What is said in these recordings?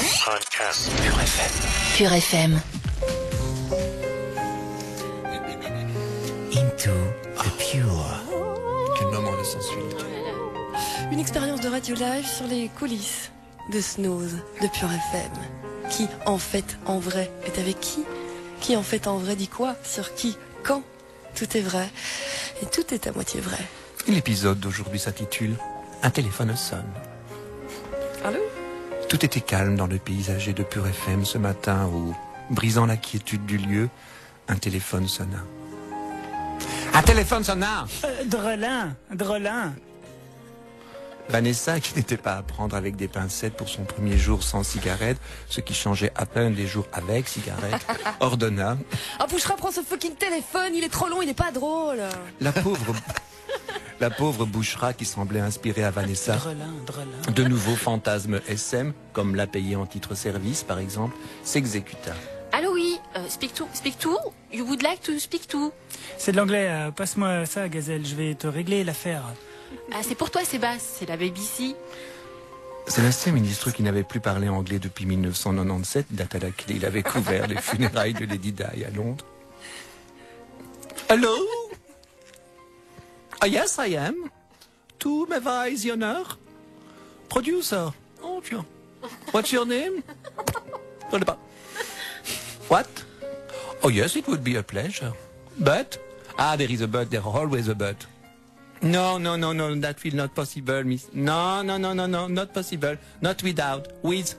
Podcast. Pure FM. Pure FM. Into the Pure. Quel moment de sensualité. Une expérience de radio live sur les coulisses de Snooze, de Pure FM. Qui, en fait, en vrai, est avec qui? Qui, en fait, en vrai, dit quoi? Sur qui? Quand? Tout est vrai. Et tout est à moitié vrai. L'épisode d'aujourd'hui s'intitule Un téléphone sonne. Allô? Tout était calme dans le paysager de Pure FM ce matin où, brisant la quiétude du lieu, un téléphone sonna. Un téléphone sonna! Drelin. Vanessa, qui n'était pas à prendre avec des pincettes pour son premier jour sans cigarette, ce qui changeait à peine des jours avec cigarette, ordonna. Ah, Bouchra, prends ce fucking téléphone, il est trop long, il est pas drôle. La pauvre Bouchra, qui semblait inspirer à Vanessa Drelin. de nouveaux fantasmes SM, comme la payer en titre service par exemple, s'exécuta. Allô, oui, speak to, you would like to speak to. C'est de l'anglais, passe-moi ça, Gazelle, je vais te régler l'affaire. Ah, c'est pour toi, Sébastien, c'est la BBC. Sébastien, ministre qui n'avait plus parlé anglais depuis 1997, date à laquelle il avait couvert les funérailles de Lady Di à Londres. Hello? Oh yes, I am. To m'avise honneur. Producer. Oh tiens. What's your name? Je ne sais pas. What? Oh yes, it would be a pleasure. But? Ah, there is a but, there always a but. No, that will not possible, miss. No, not possible. Not without. With.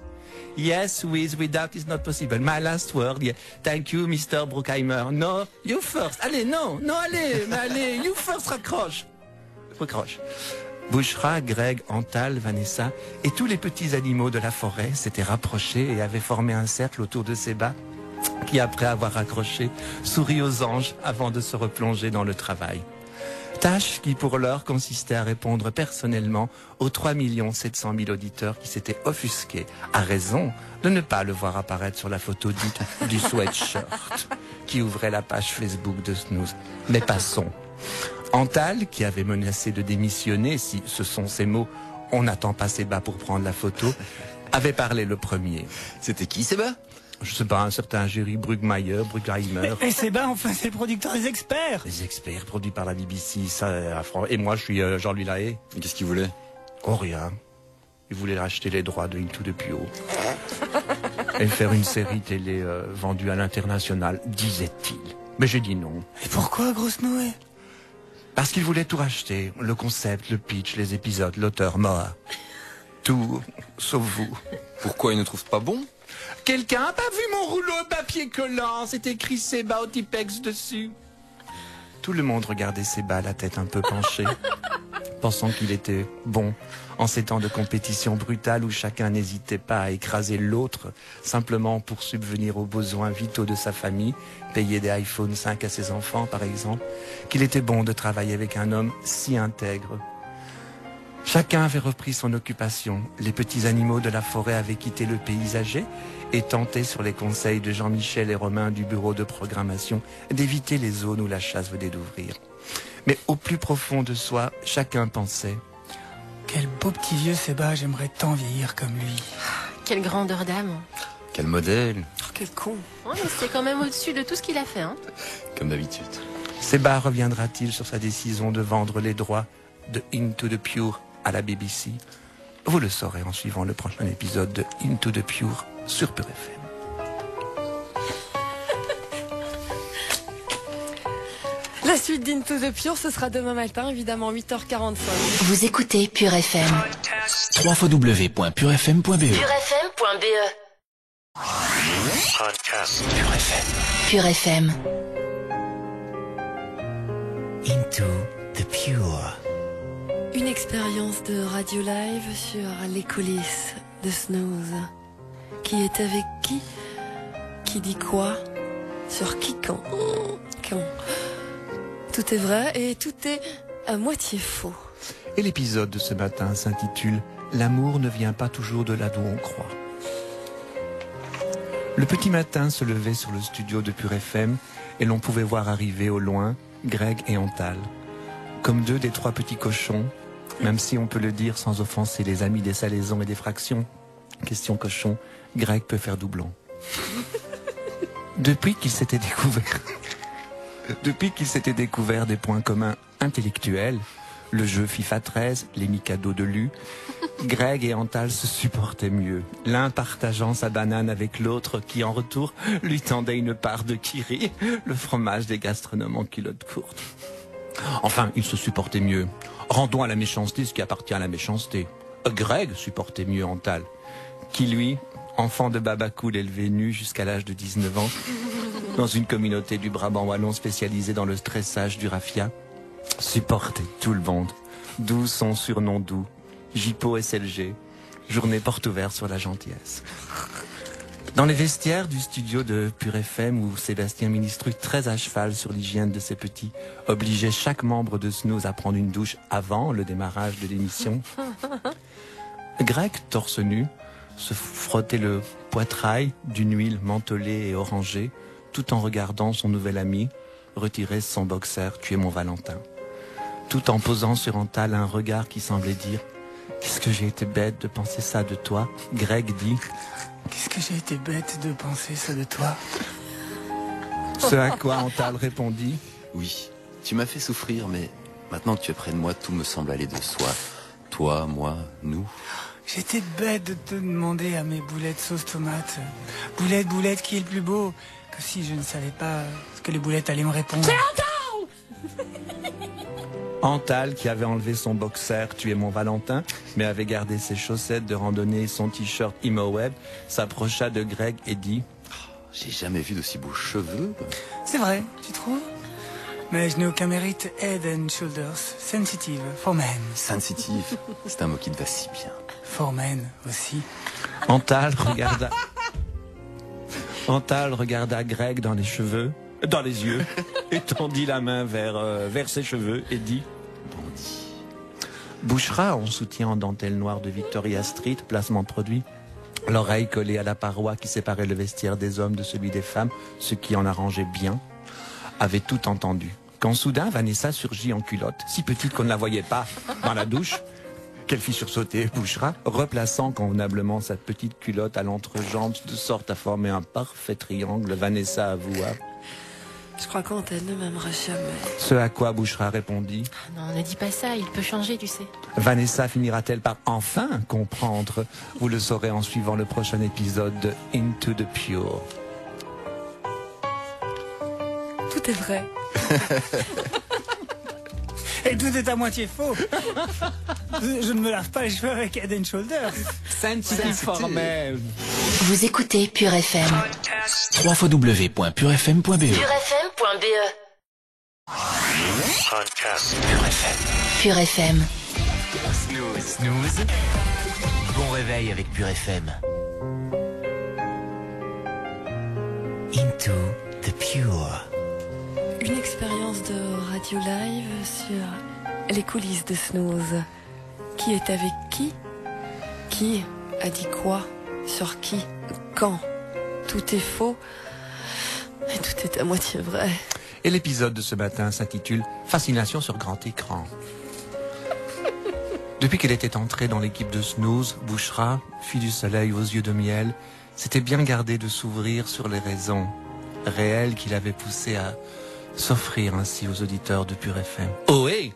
Yes, without is not possible. My last word, yeah. Thank you, Mr. Bruckheimer. No, you first. Allez, allez, you first, raccroche. Bouchra, Greg, Antal, Vanessa et tous les petits animaux de la forêt s'étaient rapprochés et avaient formé un cercle autour de Séba, qui, après avoir raccroché, sourit aux anges avant de se replonger dans le travail. Tâche qui, pour l'heure, consistait à répondre personnellement aux 3 700 000 auditeurs qui s'étaient offusqués, à raison de ne pas le voir apparaître sur la photo dite du sweatshirt qui ouvrait la page Facebook de Snooze. Mais passons. Antal, qui avait menacé de démissionner si, ce sont ses mots, on n'attend pas Séba pour prendre la photo, avait parlé le premier. C'était qui, Séba? Je sais pas, un certain Jerry Bruckheimer. Et Séba, enfin, c'est le producteur des experts. Les experts produits par la BBC, ça, et moi je suis Jean-Louis Lahaye. Mais qu'est-ce qu'il voulait? Oh rien. Il voulait racheter les droits de Into the Pure. Et faire une série télé vendue à l'international, disait-il. Mais j'ai dit non. Et pourquoi, grosse Noé? Parce qu'il voulait tout racheter. Le concept, le pitch, les épisodes, l'auteur, Moa. Tout, sauf vous. Pourquoi il ne trouve pas bon? Quelqu'un a pas vu mon rouleau de papier collant? C'est écrit Séba au Tipex dessus. Tout le monde regardait Séba, la tête un peu penchée, pensant qu'il était bon en ces temps de compétition brutale où chacun n'hésitait pas à écraser l'autre simplement pour subvenir aux besoins vitaux de sa famille, payer des iPhone 5 à ses enfants par exemple, qu'il était bon de travailler avec un homme si intègre. Chacun avait repris son occupation. Les petits animaux de la forêt avaient quitté le paysager et tentaient, sur les conseils de Jean-Michel et Romain du bureau de programmation, d'éviter les zones où la chasse venait d'ouvrir. Mais au plus profond de soi, chacun pensait: Quel beau petit vieux Séba, j'aimerais tant vieillir comme lui. Quelle grandeur d'âme. Quel modèle? Oh, quel con. Oh, mais c'est quand même au-dessus de tout ce qu'il a fait, hein. Comme d'habitude. Séba reviendra-t-il sur sa décision de vendre les droits de Into the Pure à la BBC? Vous le saurez en suivant le prochain épisode de Into the Pure sur Pure FM. La suite d'Into the Pure, ce sera demain matin, évidemment, 8h45. Vous écoutez Pure FM. www.purefm.be. purefm.be. Podcast. Pure FM. Pure FM. Into the Pure. Une expérience de radio live sur les coulisses de Snooze. Qui est avec qui? Qui dit quoi? Sur qui quand? Tout est vrai et tout est à moitié faux. Et l'épisode de ce matin s'intitule « L'amour ne vient pas toujours de là d'où on croit ». Le petit matin se levait sur le studio de Pure FM et l'on pouvait voir arriver au loin Greg et Antal. Comme deux des trois petits cochons, même si on peut le dire sans offenser les amis des salaisons et des fractions, question cochon, Greg peut faire doublon. Depuis qu'il s'était découvert des points communs intellectuels, le jeu FIFA 13, les Mikado de Lu, Greg et Antal se supportaient mieux, l'un partageant sa banane avec l'autre qui, en retour, lui tendait une part de kiri, le fromage des gastronomes en culotte courte. Enfin, ils se supportaient mieux. Rendons à la méchanceté ce qui appartient à la méchanceté. Greg supportait mieux Antal, qui lui, enfant de babacool élevé nu jusqu'à l'âge de 19 ans, dans une communauté du Brabant wallon spécialisée dans le stressage du raffia, supportait tout le monde, d'où son surnom doux, Jipo SLG, journée porte ouverte sur la gentillesse. Dans les vestiaires du studio de Pure FM, où Sébastien Ministru, très à cheval sur l'hygiène de ses petits, obligeait chaque membre de Snooze à prendre une douche avant le démarrage de l'émission, Greg, torse nu, se frottait le poitrail d'une huile mentholée et orangée, tout en regardant son nouvel ami retirer son boxer « Tu es mon Valentin », tout en posant sur Antal un regard qui semblait dire « Qu'est-ce que j'ai été bête de penser ça de toi ?» Greg dit « Qu'est-ce que j'ai été bête de penser ça de toi ?» Ce à quoi Antal répondit « Oui, tu m'as fait souffrir, mais maintenant que tu es près de moi, tout me semble aller de soi. Toi, moi, nous. » J'étais bête de te demander à mes boulettes sauce tomate. Boulette, qui est le plus beau? Que si je ne savais pas ce que les boulettes allaient me répondre. Antal, qui avait enlevé son boxer « Tu es mon Valentin », mais avait gardé ses chaussettes de randonnée et son t-shirt ImoWeb, s'approcha de Greg et dit « J'ai jamais vu d'aussi beaux cheveux. » C'est vrai, tu trouves? Mais je n'ai aucun mérite. Head and shoulders, sensitive, for men. Sensitive, c'est un mot qui te va si bien. For men aussi. Antal regarda Greg dans les yeux, et tendit la main vers ses cheveux et dit Bandit. Bouchera, en soutien en dentelle noire de Victoria Street, placement de produit, l'oreille collée à la paroi qui séparait le vestiaire des hommes de celui des femmes, ce qui en arrangeait bien, avait tout entendu. Quand soudain Vanessa surgit en culotte, si petite qu'on ne la voyait pas dans la douche, qu'elle fit sursauter Bouchera, replaçant convenablement sa petite culotte à l'entrejambe de sorte à former un parfait triangle. Vanessa avoua. Je crois qu'Antal ne m'aimera jamais. Ce à quoi Bouchera répondit. Non, ne dis pas ça, il peut changer, tu sais. Vanessa finira-t-elle par enfin comprendre? Vous le saurez en suivant le prochain épisode de Into the Pure. Tout est vrai. Et tout est à moitié faux. Je ne me lave pas les cheveux avec Head and Shoulders. Sensitive for men. Vous écoutez Pure FM. www.purefm.be purefm.be Pure FM. Snooze. Bon réveil avec Pure FM. Into the Pure. Une expérience de radio live sur les coulisses de Snooze. Qui est avec qui? Qui a dit quoi? Sur qui? Quand? Tout est faux et tout est à moitié vrai. Et l'épisode de ce matin s'intitule Fascination sur grand écran. Depuis qu'elle était entrée dans l'équipe de Snooze, Bouchera, fille du soleil aux yeux de miel, s'était bien gardée de s'ouvrir sur les raisons réelles qui l'avaient poussée à s'offrir ainsi aux auditeurs de Pure FM. Ohé!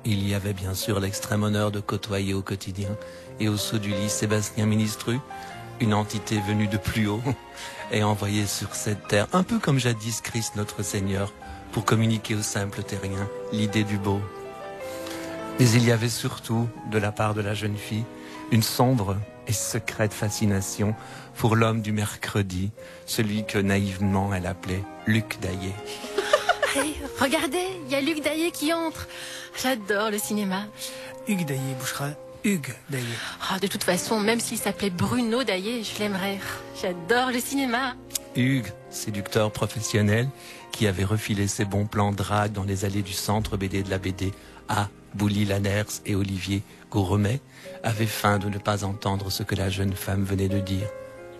Il y avait bien sûr l'extrême honneur de côtoyer au quotidien et au saut du lit Sébastien Ministru, une entité venue de plus haut et envoyée sur cette terre, un peu comme jadis Christ notre Seigneur, pour communiquer aux simples terriens l'idée du beau. Mais il y avait surtout, de la part de la jeune fille, une sombre et secrète fascination pour l'homme du mercredi, celui que naïvement elle appelait Luc Daillé. Hey, regardez, il y a Luc Daillé qui entre. J'adore le cinéma. Hugues Daillé, Bouchera. Hugues Daillé. Oh, de toute façon, même s'il s'appelait Bruno Daillé, je l'aimerais. J'adore le cinéma. Hugues, séducteur professionnel, qui avait refilé ses bons plans drague dans les allées du centre BD de la BD à Bouli Lanners et Olivier Gouremet, avait faim de ne pas entendre ce que la jeune femme venait de dire.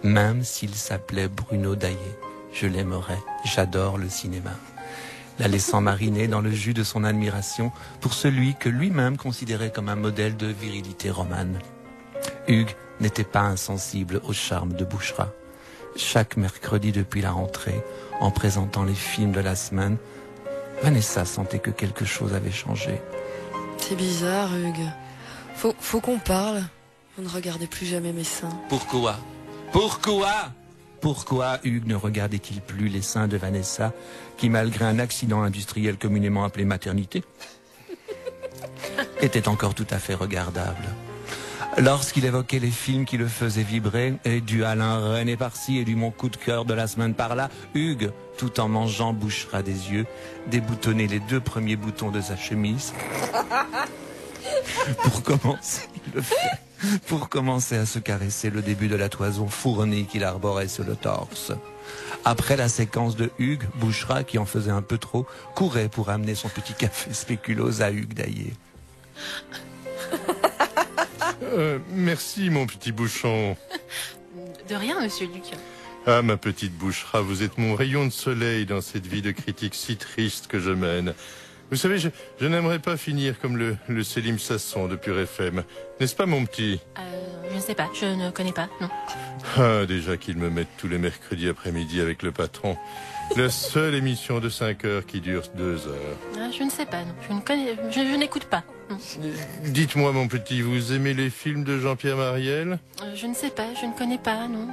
Même s'il s'appelait Bruno Daillé, je l'aimerais. J'adore le cinéma. La laissant mariner dans le jus de son admiration pour celui que lui-même considérait comme un modèle de virilité romane. Hugues n'était pas insensible au charme de Bouchra. Chaque mercredi depuis la rentrée, en présentant les films de la semaine, Vanessa sentait que quelque chose avait changé. C'est bizarre, Hugues. Faut qu'on parle. Vous ne regardez plus jamais mes seins. Pourquoi Hugues ne regardait-il plus les seins de Vanessa, qui malgré un accident industriel communément appelé maternité, était encore tout à fait regardable. Lorsqu'il évoquait les films qui le faisaient vibrer, et du Alain René par-ci et du Mon coup de cœur de la semaine par-là, Hugues, tout en mangeant Bouchra des yeux, déboutonnait les 2 premiers boutons de sa chemise. Pour commencer à se caresser le début de la toison fournie qu'il arborait sur le torse. Après la séquence de Hugues, Bouchra, qui en faisait un peu trop, courait pour amener son petit café spéculoos à Hugues Daillé. Merci, mon petit bouchon. De rien, monsieur Luc. Ah, ma petite Bouchra, vous êtes mon rayon de soleil dans cette vie de critique si triste que je mène. Vous savez, je n'aimerais pas finir comme le Célim Sasson de Pure FM. N'est-ce pas, mon petit? Je ne sais pas, je ne connais pas, non. Ah, déjà qu'ils me mettent tous les mercredis après-midi avec le patron. La seule émission de 5 heures qui dure 2 heures. Ah, je ne sais pas, non. Je n'écoute pas. Non. Dites-moi, mon petit, vous aimez les films de Jean-Pierre Mariel? Je ne sais pas, je ne connais pas, non.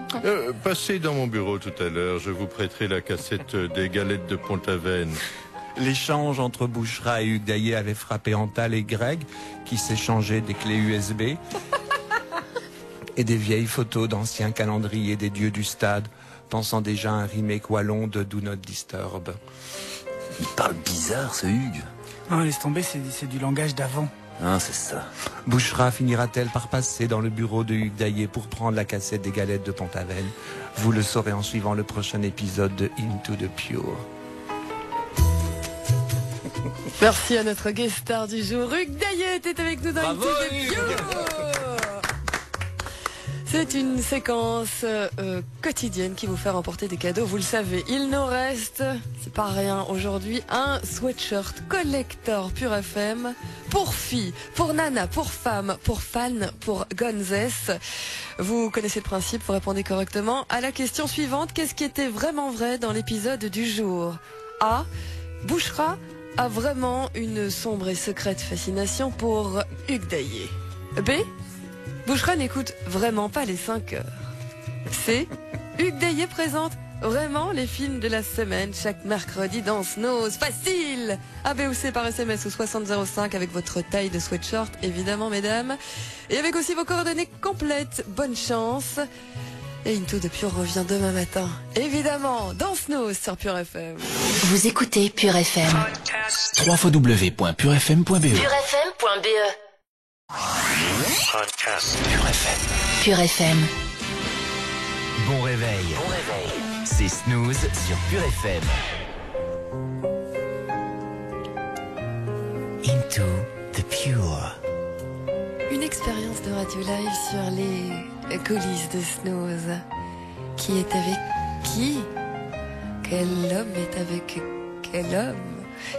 Passez dans mon bureau tout à l'heure, je vous prêterai la cassette des galettes de Pont-Aven. L'échange entre Bouchra et Hugues Daillé avait frappé Antal et Greg, qui s'échangeaient des clés USB et des vieilles photos d'anciens calendriers des dieux du stade, pensant déjà à un remake wallon de Do Not Disturb. Il parle bizarre, ce Hugues. Non, laisse tomber, c'est du langage d'avant. Ah, c'est ça. Bouchra finira-t-elle par passer dans le bureau de Hugues Daillé pour prendre la cassette des galettes de Pont-Aven? Vous le saurez en suivant le prochain épisode de Into the Pure. Merci à notre guest star du jour, Hugues Daillé était avec nous dans Into the Pure. C'est une séquence quotidienne qui vous fait remporter des cadeaux. Vous le savez, il nous reste, c'est pas rien aujourd'hui, un sweatshirt collector Pure FM pour filles, pour nana, pour femmes, pour fans, pour gonzesses. Vous connaissez le principe, vous répondez correctement à la question suivante. Qu'est-ce qui était vraiment vrai dans l'épisode du jour? A. Bouchra a vraiment une sombre et secrète fascination pour Hugues Daillé. B. Bouchra n'écoute vraiment pas les 5 heures. C. Hugues Daillé présente vraiment les films de la semaine chaque mercredi dans Snooze. Facile! A, B ou C par SMS au 6005 avec votre taille de sweatshirt, évidemment, mesdames. Et avec aussi vos coordonnées complètes. Bonne chance. Et Into the Pure revient demain matin, évidemment, dans Snooze sur Pure FM. Vous écoutez Pure FM. www.purefm.be purefm.be Pure FM. Pure FM. Bon réveil. C'est Snooze sur Pure FM. Into the Pure. Une expérience de radio live sur les coulisses de Snooze. Qui est avec qui? Quel homme est avec quel homme?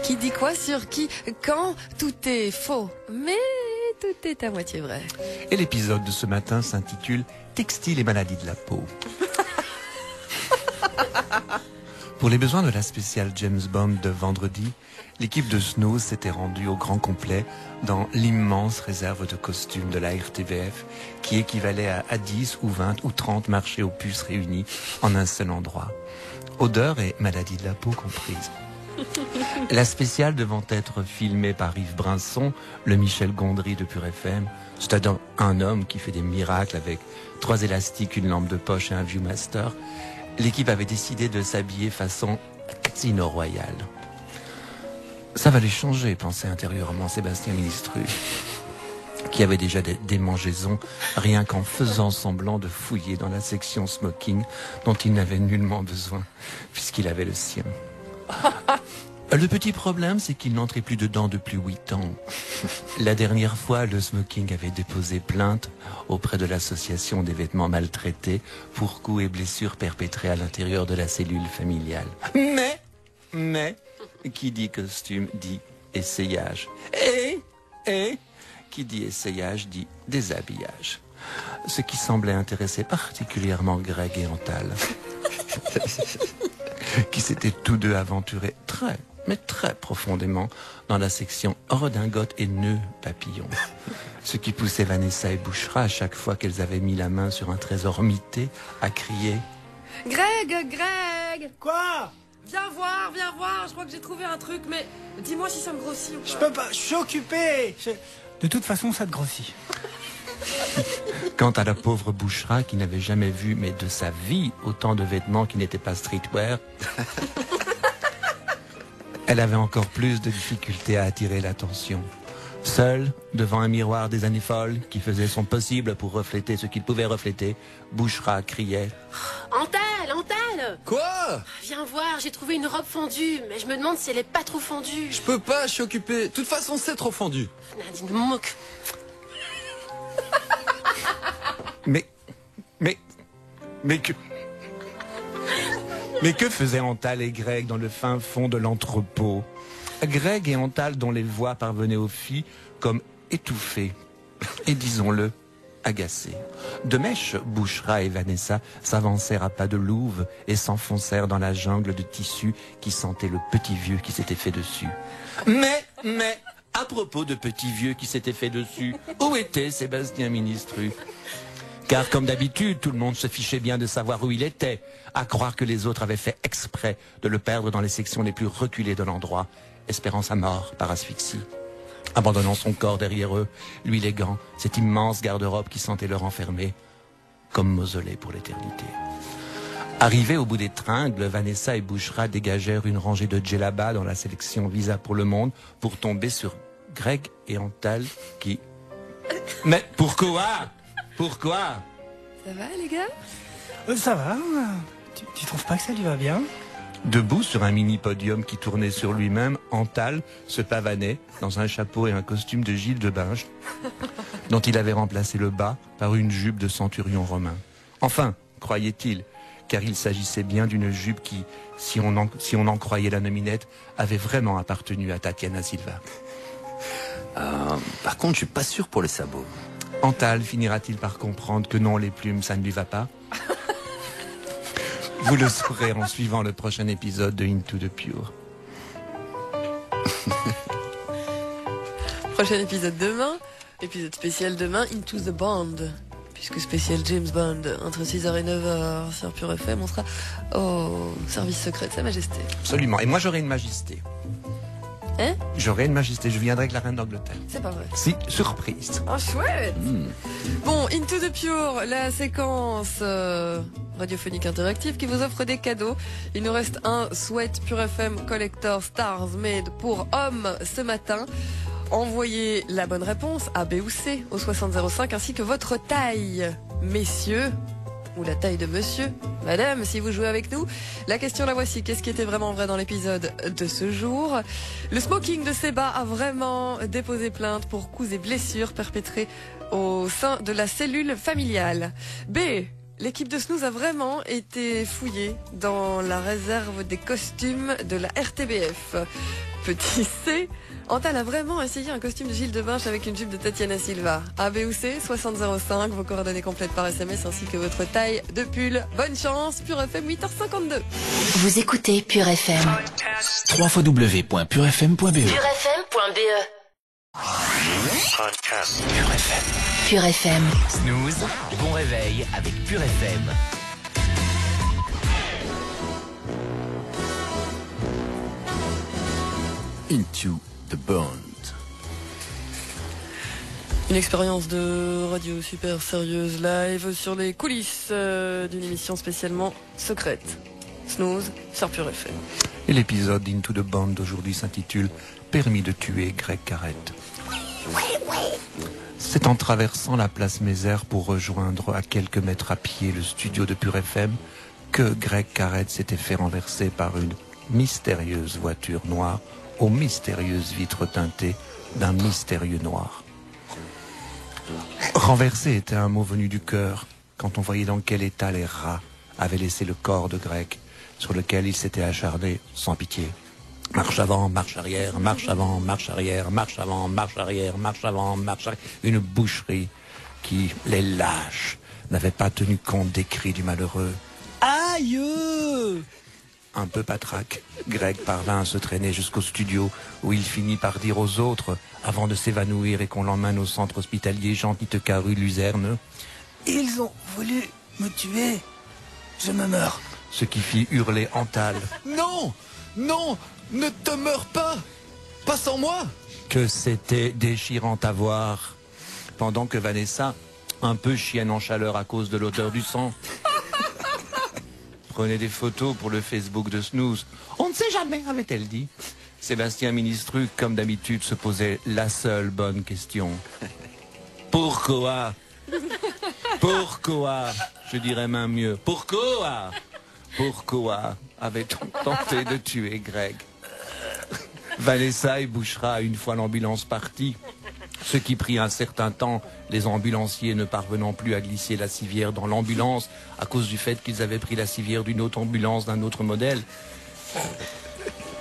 Qui dit quoi sur qui? Quand? Tout est faux. Mais tout est à moitié vrai. Et l'épisode de ce matin s'intitule Textile et maladies de la peau. Pour les besoins de la spéciale James Bond de vendredi, l'équipe de Snooze s'était rendue au grand complet dans l'immense réserve de costumes de la RTBF qui équivalait à 10 ou 20 ou 30 marchés aux puces réunis en un seul endroit. Odeur et maladies de la peau comprises. La spéciale devant être filmée par Yves Brinson, le Michel Gondry de Pure FM, c'est-à-dire un homme qui fait des miracles avec 3 élastiques, une lampe de poche et un Viewmaster, l'équipe avait décidé de s'habiller façon Casino Royal. Ça va les changer, pensait intérieurement Sébastien Ministru, qui avait déjà des démangeaisons rien qu'en faisant semblant de fouiller dans la section smoking dont il n'avait nullement besoin, puisqu'il avait le sien. Le petit problème, c'est qu'il n'entrait plus dedans depuis 8 ans. La dernière fois, le smoking avait déposé plainte auprès de l'association des vêtements maltraités pour coups et blessures perpétrés à l'intérieur de la cellule familiale. Mais, qui dit costume dit essayage. Et, qui dit essayage dit déshabillage. Ce qui semblait intéresser particulièrement Greg et Antal, qui s'étaient tous deux aventurés mais très profondément dans la section redingote et nœuds papillons. Ce qui poussait Vanessa et Bouchra, à chaque fois qu'elles avaient mis la main sur un trésor mité, à crier « Greg ! Quoi? Viens voir, je crois que j'ai trouvé un truc, mais dis-moi si ça me grossit ou pas. » Je peux pas, je suis occupé. De toute façon, ça te grossit. Quant à la pauvre Bouchra, qui n'avait jamais vu, mais de sa vie, autant de vêtements qui n'étaient pas streetwear, elle avait encore plus de difficultés à attirer l'attention. Seule, devant un miroir des années folles, qui faisait son possible pour refléter ce qu'il pouvait refléter, Bouchra criait « Antal! Quoi? Viens voir, j'ai trouvé une robe fondue, mais je me demande si elle est pas trop fondue. » Je peux pas, je suis occupé. De toute façon, c'est trop fendu. Nadine me moque. Mais que faisaient Antal et Greg dans le fin fond de l'entrepôt? Greg et Antal, dont les voix parvenaient aux filles comme étouffées et, disons-le, agacées. De mèche, Bouchra et Vanessa s'avancèrent à pas de louve et s'enfoncèrent dans la jungle de tissu qui sentait le petit vieux qui s'était fait dessus. Mais, à propos de petit vieux qui s'était fait dessus, où était Sébastien Ministru? Car comme d'habitude, tout le monde se fichait bien de savoir où il était, à croire que les autres avaient fait exprès de le perdre dans les sections les plus reculées de l'endroit, espérant sa mort par asphyxie. Abandonnant son corps derrière eux, lui les gants, cette immense garde-robe qui sentait leur enfermer, comme mausolée pour l'éternité. Arrivés au bout des tringles, Vanessa et Bouchra dégagèrent une rangée de djellabas dans la sélection Visa pour le Monde pour tomber sur Greg et Antal qui... Mais pourquoi? Ça va les gars? Ça va. Tu trouves pas que ça lui va bien? Debout sur un mini-podium qui tournait sur lui-même, Antal se pavanait dans un chapeau et un costume de Gilles de Binge, dont il avait remplacé le bas par une jupe de centurion romain. Enfin, croyait-il, car il s'agissait bien d'une jupe qui, si on en croyait la nominette, avait vraiment appartenu à Tatiana Silva. Par contre, je suis pas sûr pour les sabots. Antal finira-t-il par comprendre que non, les plumes, ça ne lui va pas? Vous le saurez en suivant le prochain épisode de Into the Pure. Prochain épisode demain, épisode spécial demain, Into the Band. Puisque spécial James Bond, entre 6h et 9h sur Pure FM, on sera au service secret de Sa Majesté. Absolument. Et moi, j'aurai une majesté. Hein? J'aurai une majesté. Je viendrai avec la reine d'Angleterre. C'est pas vrai. Si, surprise. Oh, chouette! Bon, Into the Pure, la séquence radiophonique interactive qui vous offre des cadeaux. Il nous reste un Sweat Pure FM Collector Stars Made pour hommes ce matin. Envoyez la bonne réponse A, B ou C au 6005 ainsi que votre taille, messieurs, ou la taille de monsieur, madame, si vous jouez avec nous. La question la voici, qu'est-ce qui était vraiment vrai dans l'épisode de ce jour? Le smoking de Seba a vraiment déposé plainte pour coups et blessures perpétrés au sein de la cellule familiale. B, l'équipe de Snooze a vraiment été fouillée dans la réserve des costumes de la RTBF. Petit C, Antal a vraiment essayé un costume de Gilles de Binge avec une jupe de Tatiana Silva. A, B ou C, 6005, vos coordonnées complètes par SMS ainsi que votre taille de pull. Bonne chance, Pure FM 8h52. Vous écoutez Pure FM. www.purefm.be purefm.be. Pure FM. Snooze, bon réveil avec Pure FM. Into the Bond. Une expérience de radio super sérieuse live sur les coulisses d'une émission spécialement secrète. Snooze sur Pure FM. Et l'épisode d'Into the Band d'aujourd'hui s'intitule Permis de tuer Greg Carrette. C'est en traversant la place Mézère pour rejoindre à quelques mètres à pied le studio de Pure FM que Greg Carrette s'était fait renverser par une mystérieuse voiture noire aux mystérieuses vitres teintées d'un mystérieux noir. Renverser était un mot venu du cœur quand on voyait dans quel état les rats avaient laissé le corps de Greg, sur lequel il s'était acharné sans pitié. Marche avant, marche arrière, marche avant, marche arrière, marche avant, marche arrière, marche avant, marche arrière. Une boucherie qui, les lâches, n'avaient pas tenu compte des cris du malheureux. Aïe! Un peu patraque, Greg parvint à se traîner jusqu'au studio où il finit par dire aux autres, avant de s'évanouir et qu'on l'emmène au centre hospitalier Jean Titeka rue Luzerne. Ils ont voulu me tuer. Je me meurs. Ce qui fit hurler Antal. Non! Non! Ne te meurs pas! Pas sans moi! Que c'était déchirant à voir. Pendant que Vanessa, un peu chienne en chaleur à cause de l'odeur du sang, prenait des photos pour le Facebook de Snooze. On ne sait jamais, avait-elle dit. Sébastien Ministru, comme d'habitude, se posait la seule bonne question. Pourquoi? Pourquoi? Je dirais même mieux. Pourquoi? Pourquoi avait-on tenté de tuer Greg? Vanessa et Bouchra, une fois l'ambulance partie, ce qui prit un certain temps, les ambulanciers ne parvenant plus à glisser la civière dans l'ambulance à cause du fait qu'ils avaient pris la civière d'une autre ambulance d'un autre modèle.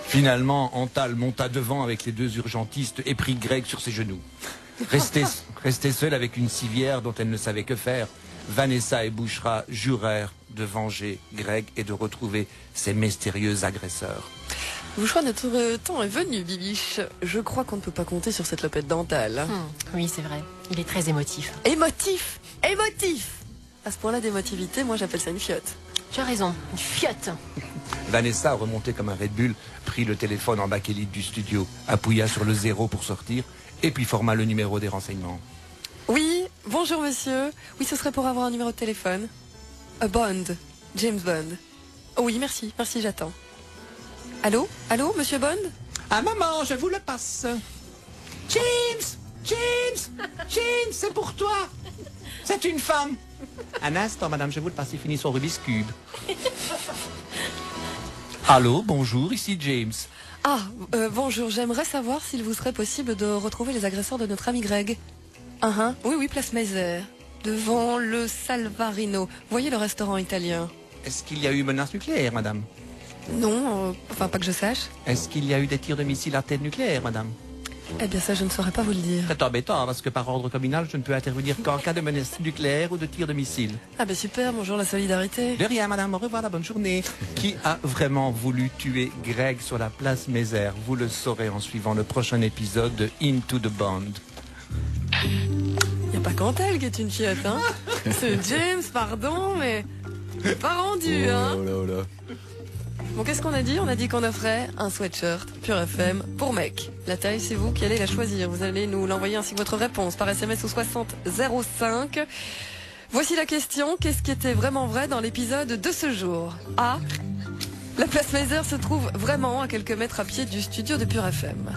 Finalement, Antal monta devant avec les deux urgentistes et prit Greg sur ses genoux. Restée seule avec une civière dont elle ne savait que faire, Vanessa et Bouchra jurèrent de venger Greg et de retrouver ses mystérieux agresseurs. Bouchra, notre temps est venu, Bibiche. Je crois qu'on ne peut pas compter sur cette lopette d'Antal. Oui, c'est vrai. Il est très émotif. Émotif! Émotif! À ce point-là d'émotivité, moi j'appelle ça une fiotte. Tu as raison, une fiotte. Vanessa, remontée comme un Red Bull, prit le téléphone en bakélite du studio, appuya sur le 0 pour sortir, et puis forma le numéro des renseignements. Oui, bonjour monsieur. Oui, ce serait pour avoir un numéro de téléphone. Bond. James Bond. Oh oui, merci, j'attends. Allô? Allô, monsieur Bond? Ah maman, je vous le passe. James, c'est pour toi. C'est une femme. Un instant, madame, je vous le passe, il finit son Rubik's Cube. Allô, bonjour, ici James. Ah, bonjour, j'aimerais savoir s'il vous serait possible de retrouver les agresseurs de notre ami Greg. Oui, place Mézère, devant le Salvarino. Voyez le restaurant italien? Est-ce qu'il y a eu menace nucléaire, madame? Non, enfin pas que je sache. Est-ce qu'il y a eu des tirs de missiles à tête nucléaire, madame? Eh bien ça, je ne saurais pas vous le dire. C'est embêtant, parce que par ordre communal, je ne peux intervenir qu'en cas de menace nucléaire ou de tir de missile. Ah ben super, bonjour la solidarité. De rien, madame, au revoir, la bonne journée. Qui a vraiment voulu tuer Greg sur la place Mézère? Vous le saurez en suivant le prochain épisode de Into the Bond. Y a pas qu'Antal qui est une fiotte, hein. C'est James, pardon, mais pas rendu, hein. Bon, qu'est-ce qu'on a dit? On a dit qu'on offrait un sweatshirt Pure FM pour mec. La taille, c'est vous qui allez la choisir. Vous allez nous l'envoyer ainsi que votre réponse par SMS au 60 05. Voici la question. Qu'est-ce qui était vraiment vrai dans l'épisode de ce jour? A. La place Mézère se trouve vraiment à quelques mètres à pied du studio de Pure FM.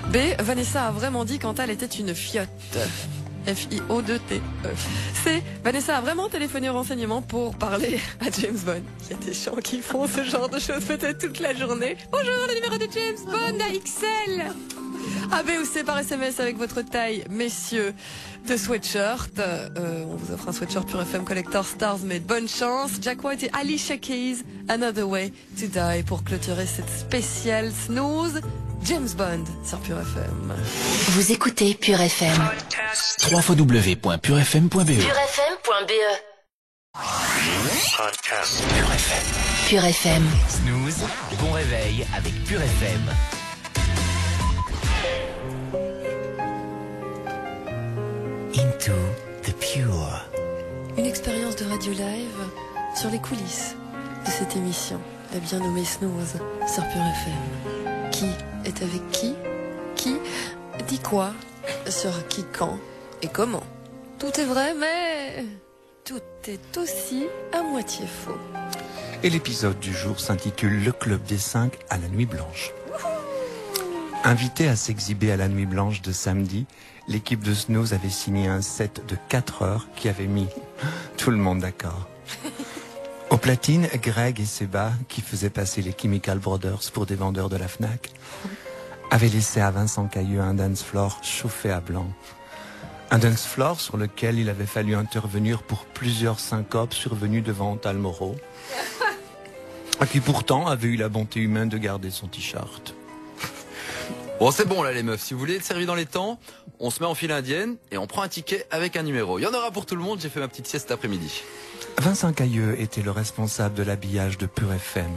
B. Vanessa a vraiment dit qu'Antal était une fiotte. F-I-O-2-T-E. C. Vanessa a vraiment téléphoné au renseignement pour parler à James Bond. Il y a des gens qui font ce genre de choses peut-être toute la journée. Bonjour, le numéro de James Bond à XL. A, B ou C par SMS avec votre taille, messieurs, de sweatshirt. On vous offre un sweatshirt Pure FM Collector Stars, mais bonne chance. Jack White et Alicia Keys, Another Way to Die pour clôturer cette spéciale snooze. James Bond sur Pure FM. Vous écoutez Pure FM. www.purefm.be. purefm.be. Pure FM. Pure FM. Snooze, bon réveil avec Pure FM. Into the Pure. Une expérience de radio live sur les coulisses de cette émission, la bien nommée Snooze sur Pure FM. Qui est avec qui? Qui dit quoi? Sur qui, quand et comment? Tout est vrai, mais tout est aussi à moitié faux. Et l'épisode du jour s'intitule Le Club des 5 à la Nuit Blanche. Invité à s'exhiber à la Nuit Blanche de samedi, l'équipe de Snooze avait signé un set de 4 heures qui avait mis tout le monde d'accord. Au platine, Greg et Seba, qui faisaient passer les Chemical Brothers pour des vendeurs de la Fnac, avaient laissé à Vincent Cailleux un dance floor chauffé à blanc. Un dance floor sur lequel il avait fallu intervenir pour plusieurs syncopes survenues devant Antal Moreau, qui pourtant avait eu la bonté humaine de garder son t-shirt. Bon, c'est bon là les meufs, si vous voulez être servi dans les temps, on se met en file indienne et on prend un ticket avec un numéro. Il y en aura pour tout le monde, j'ai fait ma petite sieste cet après-midi. Vincent Cailleux était le responsable de l'habillage de Pure FM.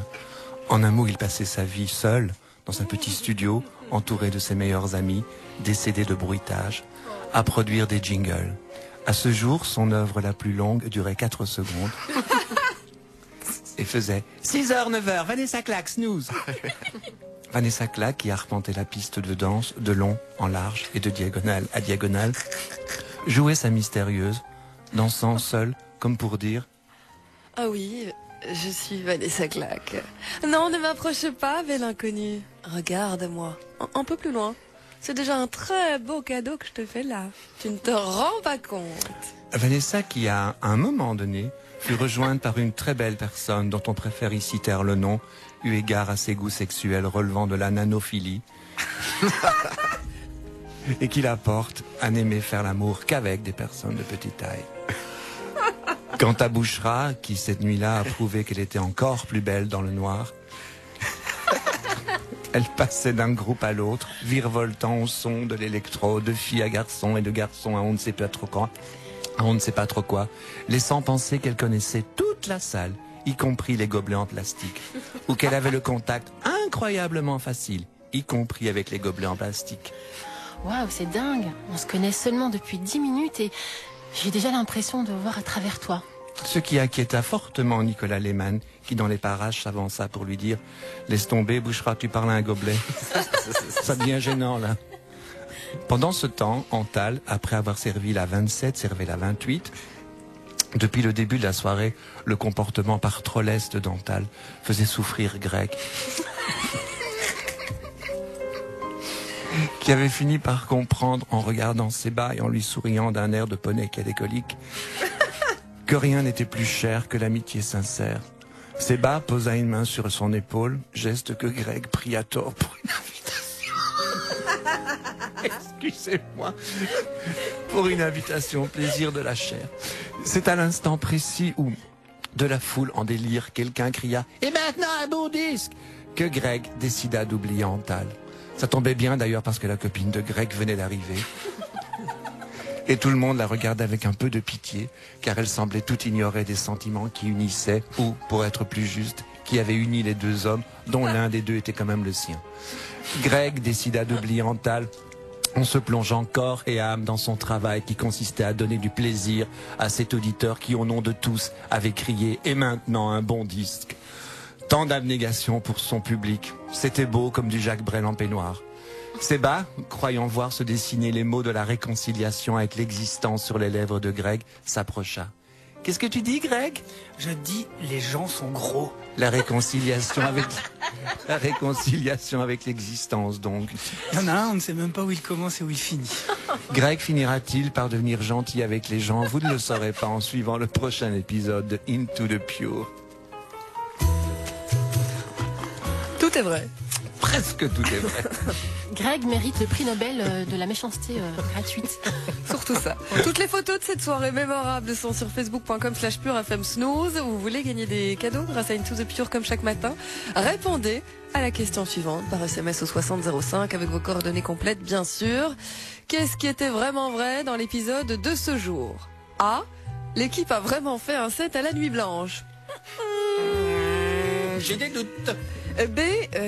En un mot, il passait sa vie seul, dans un petit studio, entouré de ses meilleurs amis, décédés de bruitage, à produire des jingles. À ce jour, son œuvre la plus longue durait 4 secondes et faisait 6h, 9h, Vanessa Claque, snooze. Vanessa Claque, qui arpentait la piste de danse de long en large et de diagonale à diagonale, jouait sa mystérieuse, dansant seule, comme pour dire « Ah oui, je suis Vanessa Claque. Non, ne m'approche pas, belle inconnue. Regarde-moi, un peu plus loin. C'est déjà un très beau cadeau que je te fais là. Tu ne te rends pas compte. » Vanessa, qui à un moment donné fut rejointe par une très belle personne dont on préfère ici taire le nom, eu égard à ses goûts sexuels relevant de la nanophilie, et qui la porte à n'aimer faire l'amour qu'avec des personnes de petite taille. Quant à Bouchra, qui cette nuit-là a prouvé qu'elle était encore plus belle dans le noir, elle passait d'un groupe à l'autre, virevoltant au son de l'électro, de fille à garçon et de garçon à on ne sait pas trop quoi, laissant penser qu'elle connaissait toute la salle, y compris les gobelets en plastique, ou qu'elle avait le contact incroyablement facile, y compris avec les gobelets en plastique. Waouh, c'est dingue. On se connaît seulement depuis 10 minutes et j'ai déjà l'impression de voir à travers toi. Ce qui inquiéta fortement Nicolas Lehmann, qui dans les parages s'avança pour lui dire « Laisse tomber, Bouchra, tu parles à un gobelet. » Ça devient gênant, là. Pendant ce temps, Antal, après avoir servi la 27, servait la 28. Depuis le début de la soirée, le comportement par trop leste d'Antal faisait souffrir Greg, qui avait fini par comprendre, en regardant ses bas et en lui souriant d'un air de poney cadécolique, que rien n'était plus cher que l'amitié sincère. Séba posa une main sur son épaule, geste que Greg prit à tort pour une invitation. Excusez-moi. Pour une invitation au plaisir de la chair. C'est à l'instant précis où, de la foule en délire, quelqu'un cria « Et maintenant un bon disque !» que Greg décida d'oublier Antal. Ça tombait bien d'ailleurs parce que la copine de Greg venait d'arriver. Et tout le monde la regardait avec un peu de pitié, car elle semblait tout ignorer des sentiments qui unissaient, ou, pour être plus juste, qui avaient uni les deux hommes, dont l'un des deux était quand même le sien. Greg décida d'oublier Antal en se plongeant corps et âme dans son travail qui consistait à donner du plaisir à cet auditeur qui, au nom de tous, avait crié « Et maintenant un bon disque !» Tant d'abnégation pour son public. C'était beau comme du Jacques Brel en peignoir. Séba, croyant voir se dessiner les mots de la réconciliation avec l'existence sur les lèvres de Greg, s'approcha. « Qu'est-ce que tu dis, Greg ?» ?»« Je dis, les gens sont gros. » La réconciliation avec l'existence, donc. Il y en a un, on ne sait même pas où il commence et où il finit. Greg finira-t-il par devenir gentil avec les gens? Vous ne le saurez pas en suivant le prochain épisode de Into the Pure. Tout est vrai. Presque tout est vrai. Greg mérite le prix Nobel de la méchanceté gratuite. Surtout ça. Toutes les photos de cette soirée mémorable sont sur facebook.com/purefmsnooze. Vous voulez gagner des cadeaux grâce à Into the Pure comme chaque matin? Répondez à la question suivante par SMS au 6005 avec vos coordonnées complètes, bien sûr. Qu'est-ce qui était vraiment vrai dans l'épisode de ce jour? A. L'équipe a vraiment fait un set à la nuit blanche. J'ai des doutes. B.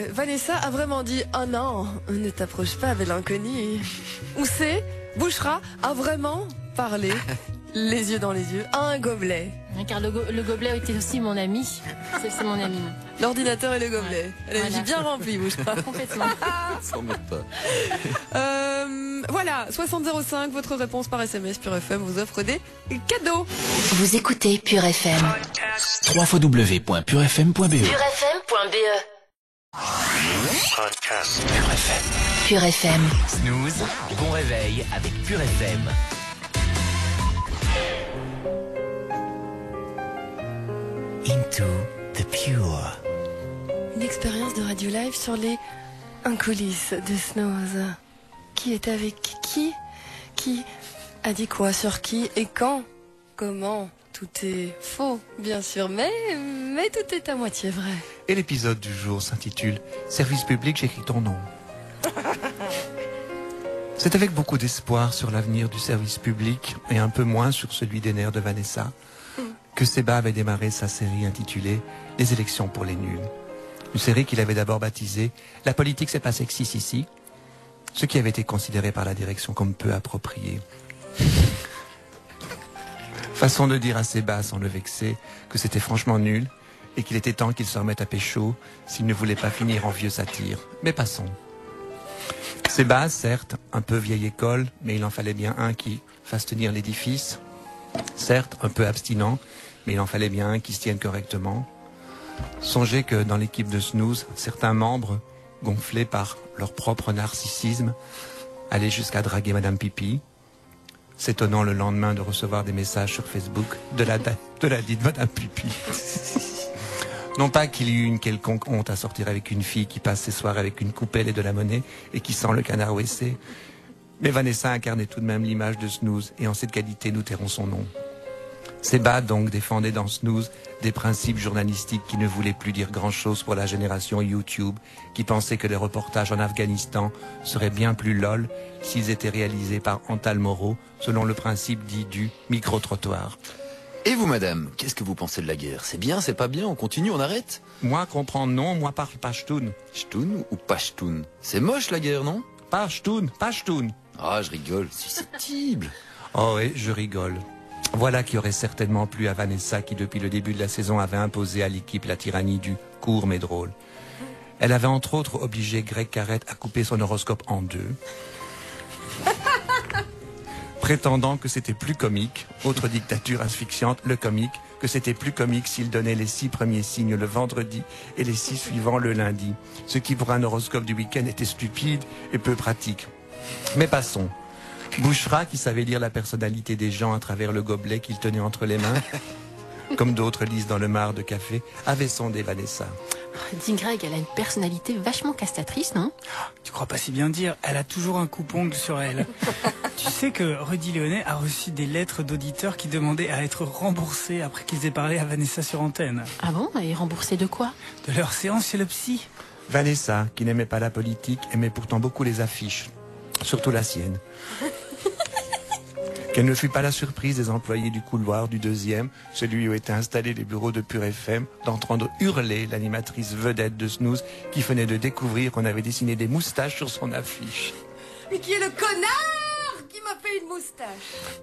Vanessa a vraiment dit « Oh non, ne t'approche pas avec l'inconnu ». Ou C. Bouchra a vraiment parlé, les yeux dans les yeux, à un gobelet. Car le gobelet était aussi mon ami. C'est mon ami. L'ordinateur et le gobelet. Ouais. Elle a Voilà. bien rempli, Bouchra. Complètement. Sans mettre pas. Voilà, 6005, votre réponse par SMS. Pure FM vous offre des cadeaux. Vous écoutez Pure FM. www.purefm.be. purefm.be. Pure FM. Pure FM. Snooze, bon réveil avec Pure FM. Into the Pure. Une expérience de radio live sur les coulisses de Snooze. Qui est avec qui? Qui a dit quoi sur qui et quand? Comment? Tout est faux, bien sûr, mais tout est à moitié vrai. Et l'épisode du jour s'intitule « Service public, j'écris ton nom ». C'est avec beaucoup d'espoir sur l'avenir du service public et un peu moins sur celui des nerfs de Vanessa que Seba avait démarré sa série intitulée « Les élections pour les nuls ». Une série qu'il avait d'abord baptisée « La politique c'est pas sexy ici », ce qui avait été considéré par la direction comme peu approprié. Façon de dire à Seba, sans le vexer, que c'était franchement nul et qu'il était temps qu'il se remette à pécho s'il ne voulait pas finir en vieux satire. Mais passons. Seba, certes, un peu vieille école, mais il en fallait bien un qui fasse tenir l'édifice. Certes, un peu abstinent, mais il en fallait bien un qui se tienne correctement. Songez que dans l'équipe de Snooze, certains membres, gonflés par leur propre narcissisme, allaient jusqu'à draguer Madame Pipi, s'étonnant le lendemain de recevoir des messages sur Facebook de la dite Madame Pipi. Non pas qu'il y eut une quelconque honte à sortir avec une fille qui passe ses soirs avec une coupelle et de la monnaie et qui sent le canard WC, mais Vanessa incarnait tout de même l'image de Snooze et en cette qualité nous tairons son nom. Seba donc défendait dans Snooze des principes journalistiques qui ne voulaient plus dire grand-chose pour la génération YouTube, qui pensait que les reportages en Afghanistan seraient bien plus lol s'ils étaient réalisés par Antal Moreau, selon le principe dit du micro-trottoir. Et vous, madame, qu'est-ce que vous pensez de la guerre? C'est bien, c'est pas bien, on continue, on arrête? Moi, comprendre non, moi parle pashtoun. Ch'toun ou pashtoun? C'est moche la guerre, non? Pashtoun. Ah, je rigole, susceptible. Oh oui, je rigole. Voilà qui aurait certainement plu à Vanessa qui, depuis le début de la saison, avait imposé à l'équipe la tyrannie du court mais drôle. Elle avait entre autres obligé Greg Carrette à couper son horoscope en deux, prétendant que c'était plus comique, autre dictature asphyxiante, le comique, que c'était plus comique s'il donnait les 6 premiers signes le vendredi et les 6 suivants le lundi, ce qui pour un horoscope du week-end était stupide et peu pratique. Mais passons. Bouchra, qui savait lire la personnalité des gens à travers le gobelet qu'il tenait entre les mains, comme d'autres lisent dans le marc de café, avait sondé Vanessa. Dis Greg, elle a une personnalité vachement castatrice, non? Tu crois pas si bien dire, elle a toujours un coupongle sur elle. Tu sais que Rudy Léonet a reçu des lettres d'auditeurs qui demandaient à être remboursés après qu'ils aient parlé à Vanessa sur antenne. Ah bon? Et remboursée de quoi? De leur séance chez le psy. Vanessa, qui n'aimait pas la politique, aimait pourtant beaucoup les affiches, surtout la sienne. Quelle ne fut pas la surprise des employés du couloir du 2e, celui où étaient installés les bureaux de Pure FM, d'entendre hurler l'animatrice vedette de Snooze qui venait de découvrir qu'on avait dessiné des moustaches sur son affiche. Mais qui est le connard qui m'a fait une moustache?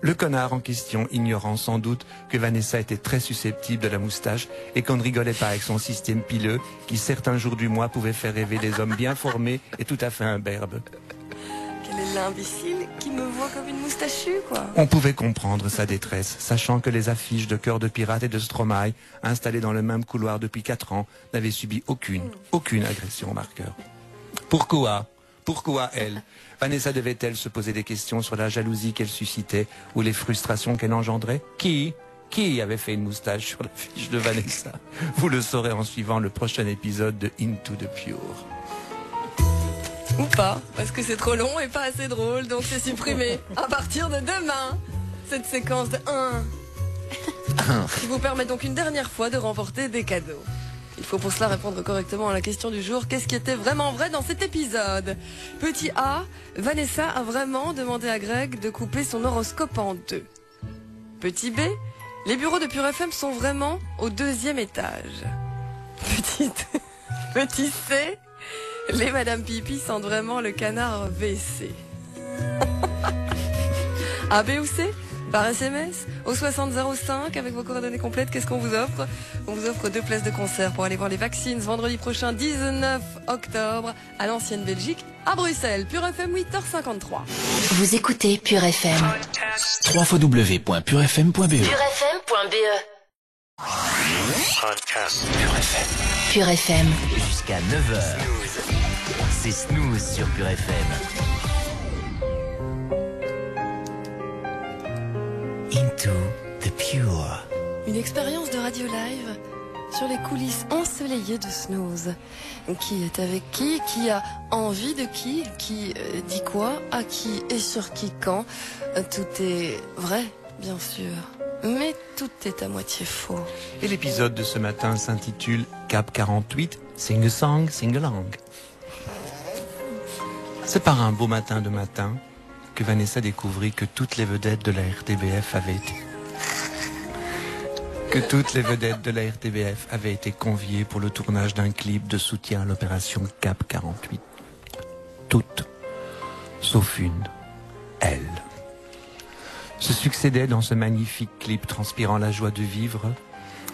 Le connard en question, ignorant sans doute que Vanessa était très susceptible de la moustache et qu'on ne rigolait pas avec son système pileux qui certains jours du mois pouvait faire rêver des hommes bien formés et tout à fait imberbes. Quel est l'imbécile qui me voit comme une moustachue, quoi? On pouvait comprendre sa détresse, sachant que les affiches de Cœur de Pirate et de Stromae, installées dans le même couloir depuis 4 ans, n'avaient subi aucune agression au marqueur. Pourquoi elle? Vanessa devait-elle se poser des questions sur la jalousie qu'elle suscitait ou les frustrations qu'elle engendrait? Qui avait fait une moustache sur la fiche de Vanessa? Vous le saurez en suivant le prochain épisode de Into the Pure. Ou pas, parce que c'est trop long et pas assez drôle, donc c'est supprimé. À partir de demain, cette séquence de 1 qui vous permet donc une dernière fois de remporter des cadeaux. Il faut pour cela répondre correctement à la question du jour. Qu'est-ce qui était vraiment vrai dans cet épisode? Petit A, Vanessa a vraiment demandé à Greg de couper son horoscope en 2. Petit B, les bureaux de Pure FM sont vraiment au 2e étage. Petit C, les Madame Pipi sentent vraiment le canard WC. A, B ou C? Par SMS au 6005 avec vos coordonnées complètes, qu'est-ce qu'on vous offre? On vous offre 2 places de concert pour aller voir les Vaccines vendredi prochain 19 octobre à l'Ancienne Belgique à Bruxelles. Pure FM 8h53. Vous écoutez Pure FM. www.purefm.be purefm.be. Pure FM. Pure FM. Jusqu'à 9h. C'est Snooze sur Pure FM. Into the Pure. Une expérience de radio live sur les coulisses ensoleillées de Snooze. Qui est avec qui a envie de qui dit quoi, à qui et sur qui quand. Tout est vrai, bien sûr. Mais tout est à moitié faux. Et l'épisode de ce matin s'intitule Cap 48, Sing a Song, Sing Along. C'est par un beau matin de matin que Vanessa découvrit que toutes les vedettes de la RTBF avaient été conviées pour le tournage d'un clip de soutien à l'opération Cap 48. Toutes, sauf une, elle. Se succédaient dans ce magnifique clip transpirant la joie de vivre,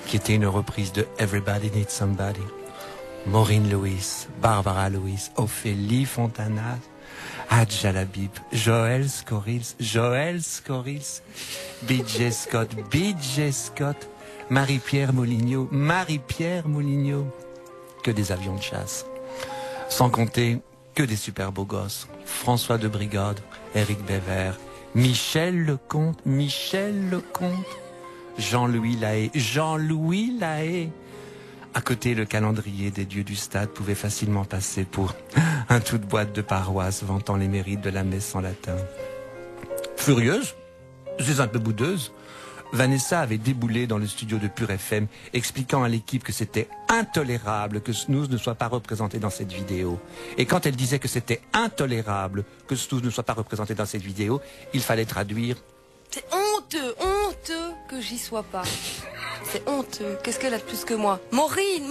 qui était une reprise de Everybody Needs Somebody. Maureen Lewis, Barbara Lewis, Ophélie Fontana, Hadja Labib, Joël Scorils, BJ Scott, Marie-Pierre Moulignot, que des avions de chasse. Sans compter que des super beaux gosses. François de Brigode, Éric Bévert, Michel Lecomte, Jean-Louis Lahaye. À côté, le calendrier des dieux du stade pouvait facilement passer pour un toute boîte de paroisse vantant les mérites de la messe en latin. Furieuse, c'est un peu boudeuse, Vanessa avait déboulé dans le studio de Pure FM, expliquant à l'équipe que c'était intolérable que Snooze ne soit pas représenté dans cette vidéo. Et quand elle disait que c'était intolérable que Snooze ne soit pas représenté dans cette vidéo, il fallait traduire. C'est honteux que j'y sois pas. C'est honteux. Qu'est-ce qu'elle a de plus que moi? Maureen,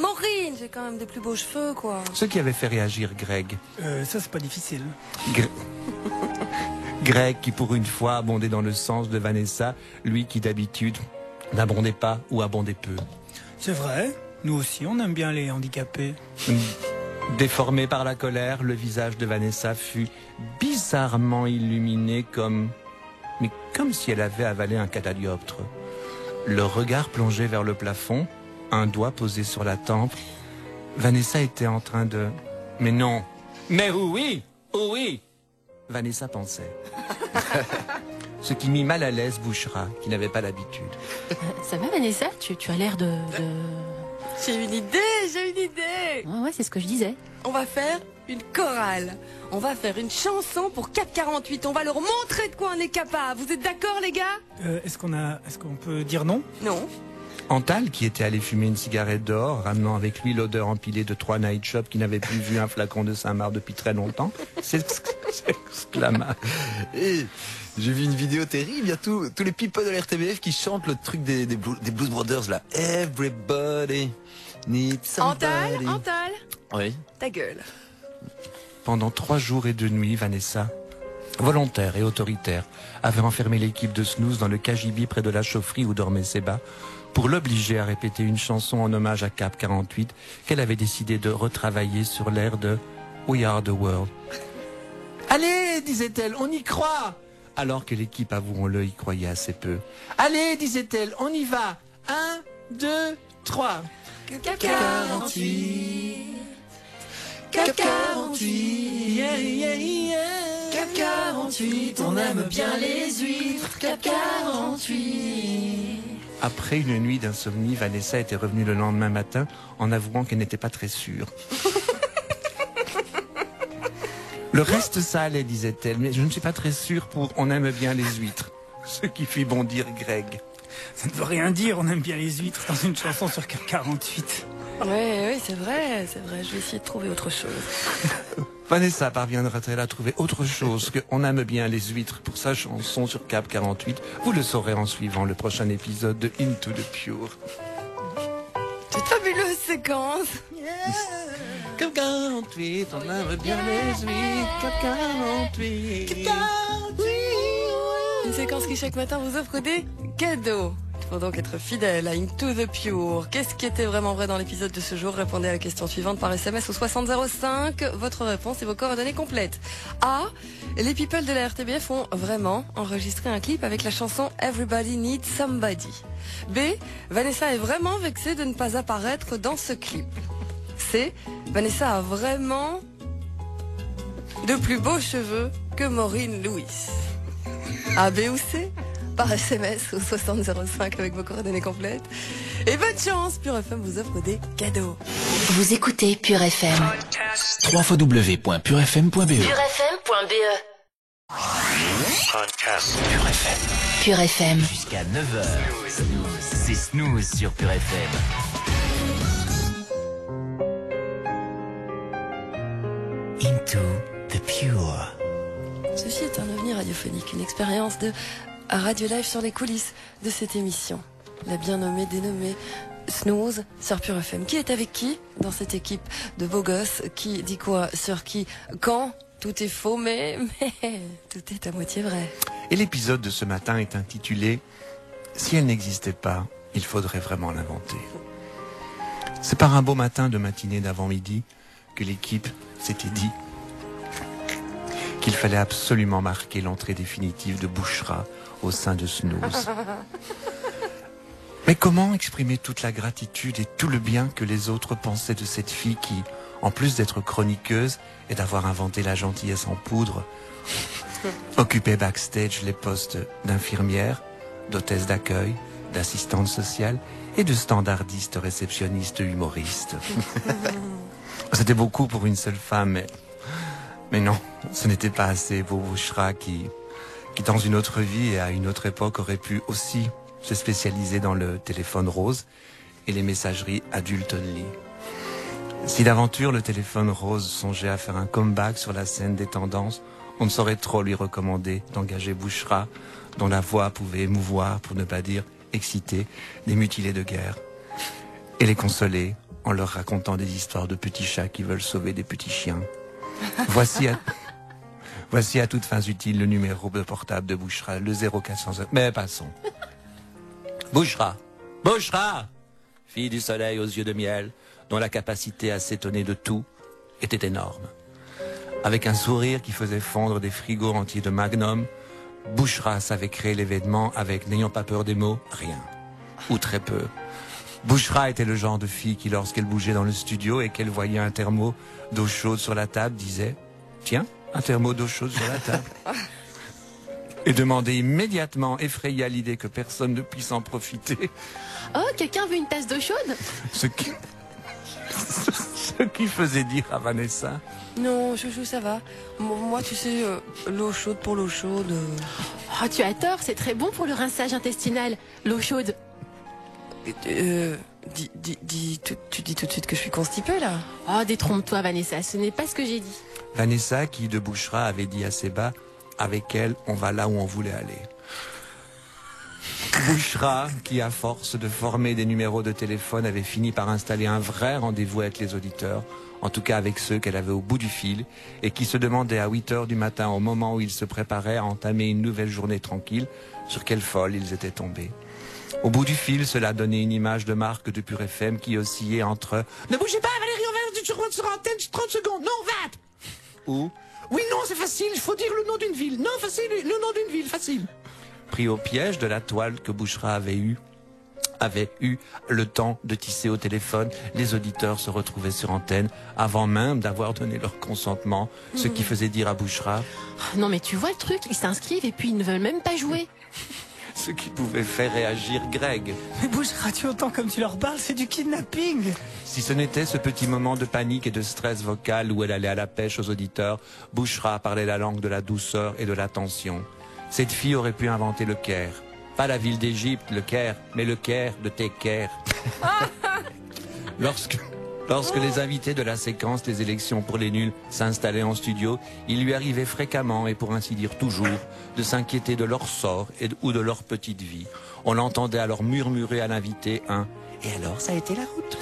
j'ai quand même des plus beaux cheveux, quoi. Ce qui avait fait réagir Greg. Ça, c'est pas difficile. Greg qui, pour une fois, abondait dans le sens de Vanessa, lui qui, d'habitude, n'abondait pas ou abondait peu. C'est vrai. Nous aussi, on aime bien les handicapés. Déformé par la colère, le visage de Vanessa fut bizarrement illuminé comme si elle avait avalé un catadioptre. Le regard plongé vers le plafond, un doigt posé sur la tempe. Vanessa était en train de... Mais non. Mais oui. Vanessa pensait. Ce qui mit mal à l'aise Bouchra, qui n'avait pas l'habitude. Ça va, Vanessa? Tu as l'air de... J'ai une idée. Ouais, c'est ce que je disais. On va faire une chorale. On va faire une chanson pour Cap 48. On va leur montrer de quoi on est capable. Vous êtes d'accord, les gars? Est-ce qu'on peut dire non? Non. Antal, qui était allé fumer une cigarette dehors, ramenant avec lui l'odeur empilée de 3 night shops qui n'avaient plus vu un flacon de Saint-Marc depuis très longtemps, s'exclama. Et j'ai vu une vidéo terrible, il y a tous les people de la RTBF qui chantent le truc des Blues Brothers là. Everybody needs somebody. Antal, Oui. ta gueule. Pendant 3 jours et 2 nuits, Vanessa, volontaire et autoritaire, avait enfermé l'équipe de Snooze dans le cagibi près de la chaufferie où dormait Seba, pour l'obliger à répéter une chanson en hommage à Cap 48 qu'elle avait décidé de retravailler sur l'air de We Are the World. Allez, disait-elle, on y croit. Alors que l'équipe, avouons-le, y croyait assez peu. Allez, disait-elle, on y va. 1, 2, 3. Cap 48. Cap 48, yeah, yeah, yeah. Cap 48, on aime bien les huîtres. Cap 48. Après une nuit d'insomnie, Vanessa était revenue le lendemain matin en avouant qu'elle n'était pas très sûre. Le reste, ça allait, disait-elle, mais je ne suis pas très sûre pour « On aime bien les huîtres », ce qui fit bondir Greg. Ça ne veut rien dire, on aime bien les huîtres dans une chanson sur Cap 48. Oui, c'est vrai. Je vais essayer de trouver autre chose. Vanessa parviendra-t-elle à trouver autre chose que « On aime bien les huîtres » pour sa chanson sur Cap 48? Vous le saurez en suivant le prochain épisode de Into the Pure. Cette fabuleuse séquence. Cap 48, on aime bien les huîtres. Cap 48. Cap 48. Une séquence qui chaque matin vous offre des cadeaux. Il faut donc être fidèle à Into the Pure. Qu'est-ce qui était vraiment vrai dans l'épisode de ce jour? Répondez à la question suivante par SMS au 6005. Votre réponse et vos coordonnées complètes. A. Les people de la RTBF ont vraiment enregistré un clip avec la chanson Everybody Needs Somebody. B. Vanessa est vraiment vexée de ne pas apparaître dans ce clip. C. Vanessa a vraiment de plus beaux cheveux que Maureen Lewis. A, B ou C? Par SMS au 6005 avec vos coordonnées complètes. Et bonne chance, Pure FM vous offre des cadeaux. Vous écoutez Pure FM. www.purefm.be purefm.be. Podcast Pure FM. Pure FM. Jusqu'à 9h. C'est Snooze sur Pure FM. Into the Pure. Ceci est un avenir radiophonique. radiophonique, une expérience de radio live sur les coulisses de cette émission. La bien nommée, dénommée Snooze sur Pure FM. Qui est avec qui dans cette équipe de beaux gosses? Qui dit quoi sur qui? Quand? Tout est faux, mais tout est à moitié vrai. Et l'épisode de ce matin est intitulé « Si elle n'existait pas, il faudrait vraiment l'inventer ». C'est par un beau matin de matinée d'avant-midi que l'équipe s'était dit qu'il fallait absolument marquer l'entrée définitive de Bouchra au sein de Snooze. Mais comment exprimer toute la gratitude et tout le bien que les autres pensaient de cette fille qui, en plus d'être chroniqueuse et d'avoir inventé la gentillesse en poudre, occupait backstage les postes d'infirmière, d'hôtesse d'accueil, d'assistante sociale et de standardiste réceptionniste humoriste. C'était beaucoup pour une seule femme, mais non, ce n'était pas assez pour Bouchra qui dans une autre vie et à une autre époque aurait pu aussi se spécialiser dans le téléphone rose et les messageries adultes only. Si d'aventure le téléphone rose songeait à faire un comeback sur la scène des tendances, on ne saurait trop lui recommander d'engager Bouchra, dont la voix pouvait émouvoir, pour ne pas dire exciter, des mutilés de guerre, et les consoler en leur racontant des histoires de petits chats qui veulent sauver des petits chiens. Voici à toutes fins utiles le numéro de portable de Bouchra, le 0400. Mais passons. Bouchra, Bouchra, fille du soleil aux yeux de miel, dont la capacité à s'étonner de tout était énorme. Avec un sourire qui faisait fondre des frigos entiers de Magnum, Bouchra savait créer l'événement avec, n'ayant pas peur des mots, rien. Ou très peu. Bouchra était le genre de fille qui, lorsqu'elle bougeait dans le studio et qu'elle voyait un thermo d'eau chaude sur la table, disait « Tiens, un thermo d'eau chaude sur la table ». Et demandait immédiatement, effrayée à l'idée que personne ne puisse en profiter. Oh, quelqu'un veut une tasse d'eau chaude? Ce qui faisait dire à Vanessa: Non, chouchou, ça va. Moi, tu sais, l'eau chaude pour l'eau chaude. Oh, tu as tort, c'est très bon pour le rinçage intestinal, l'eau chaude. Tu dis tout de suite que je suis constipée, là. Oh, détrompe-toi, Vanessa, ce n'est pas ce que j'ai dit. Vanessa, qui de Bouchra avait dit assez bas: avec elle, on va là où on voulait aller. Bouchra, qui à force de former des numéros de téléphone avait fini par installer un vrai rendez-vous avec les auditeurs, en tout cas avec ceux qu'elle avait au bout du fil, et qui se demandait à 8h du matin, au moment où ils se préparaient à entamer une nouvelle journée tranquille, sur quelle folle ils étaient tombés. Au bout du fil, cela donnait une image de Marc de Pure FM qui oscillait entre « Ne bougez pas Valérie, on va sur antenne 30 secondes, non, 20 !» ou « Oui, non, c'est facile, il faut dire le nom d'une ville, non, facile, le nom d'une ville, facile !» Pris au piège de la toile que Bouchra avait eu le temps de tisser au téléphone, les auditeurs se retrouvaient sur antenne avant même d'avoir donné leur consentement, ce qui faisait dire à Bouchra Oh, non mais tu vois le truc, ils s'inscrivent et puis ils ne veulent même pas jouer. Ce qui pouvait faire réagir Greg. Mais Bouchra, tu entends comme tu leur parles, c'est du kidnapping. Si ce n'était ce petit moment de panique et de stress vocal où elle allait à la pêche aux auditeurs, Bouchra parlait la langue de la douceur et de l'attention. Cette fille aurait pu inventer le Caire. Pas la ville d'Égypte, le Caire, mais le Caire de tes Caire. Lorsque les invités de la séquence des élections pour les nuls s'installaient en studio, il lui arrivait fréquemment, et pour ainsi dire toujours, de s'inquiéter de leur sort ou de leur petite vie. On l'entendait alors murmurer à l'invité un « Et alors, ça a été la route ?»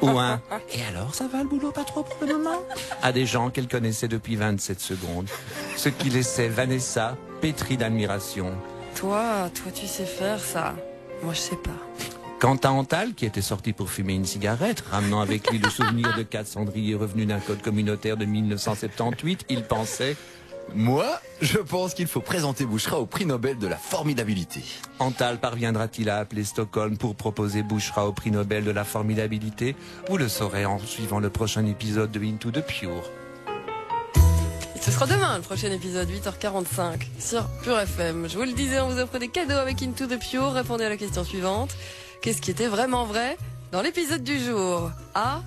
ou un « Et alors, ça va le boulot pas trop pour le moment ?» à des gens qu'elle connaissait depuis 27 secondes. Ce qui laissait Vanessa pétrie d'admiration. Toi, tu sais faire ça. Moi, je sais pas. Quant à Antal, qui était sorti pour fumer une cigarette, ramenant avec lui le souvenir de 4 cendriers revenus d'un code communautaire de 1978, il pensait... Moi, je pense qu'il faut présenter Bouchra au prix Nobel de la formidabilité. Antal parviendra-t-il à appeler Stockholm pour proposer Bouchra au prix Nobel de la formidabilité? Vous le saurez en suivant le prochain épisode de Into the Pure. Ce sera demain, le prochain épisode, 8h45, sur Pure FM. Je vous le disais, on vous offre des cadeaux avec Into the Pure. Répondez à la question suivante. Qu'est-ce qui était vraiment vrai dans l'épisode du jour? A.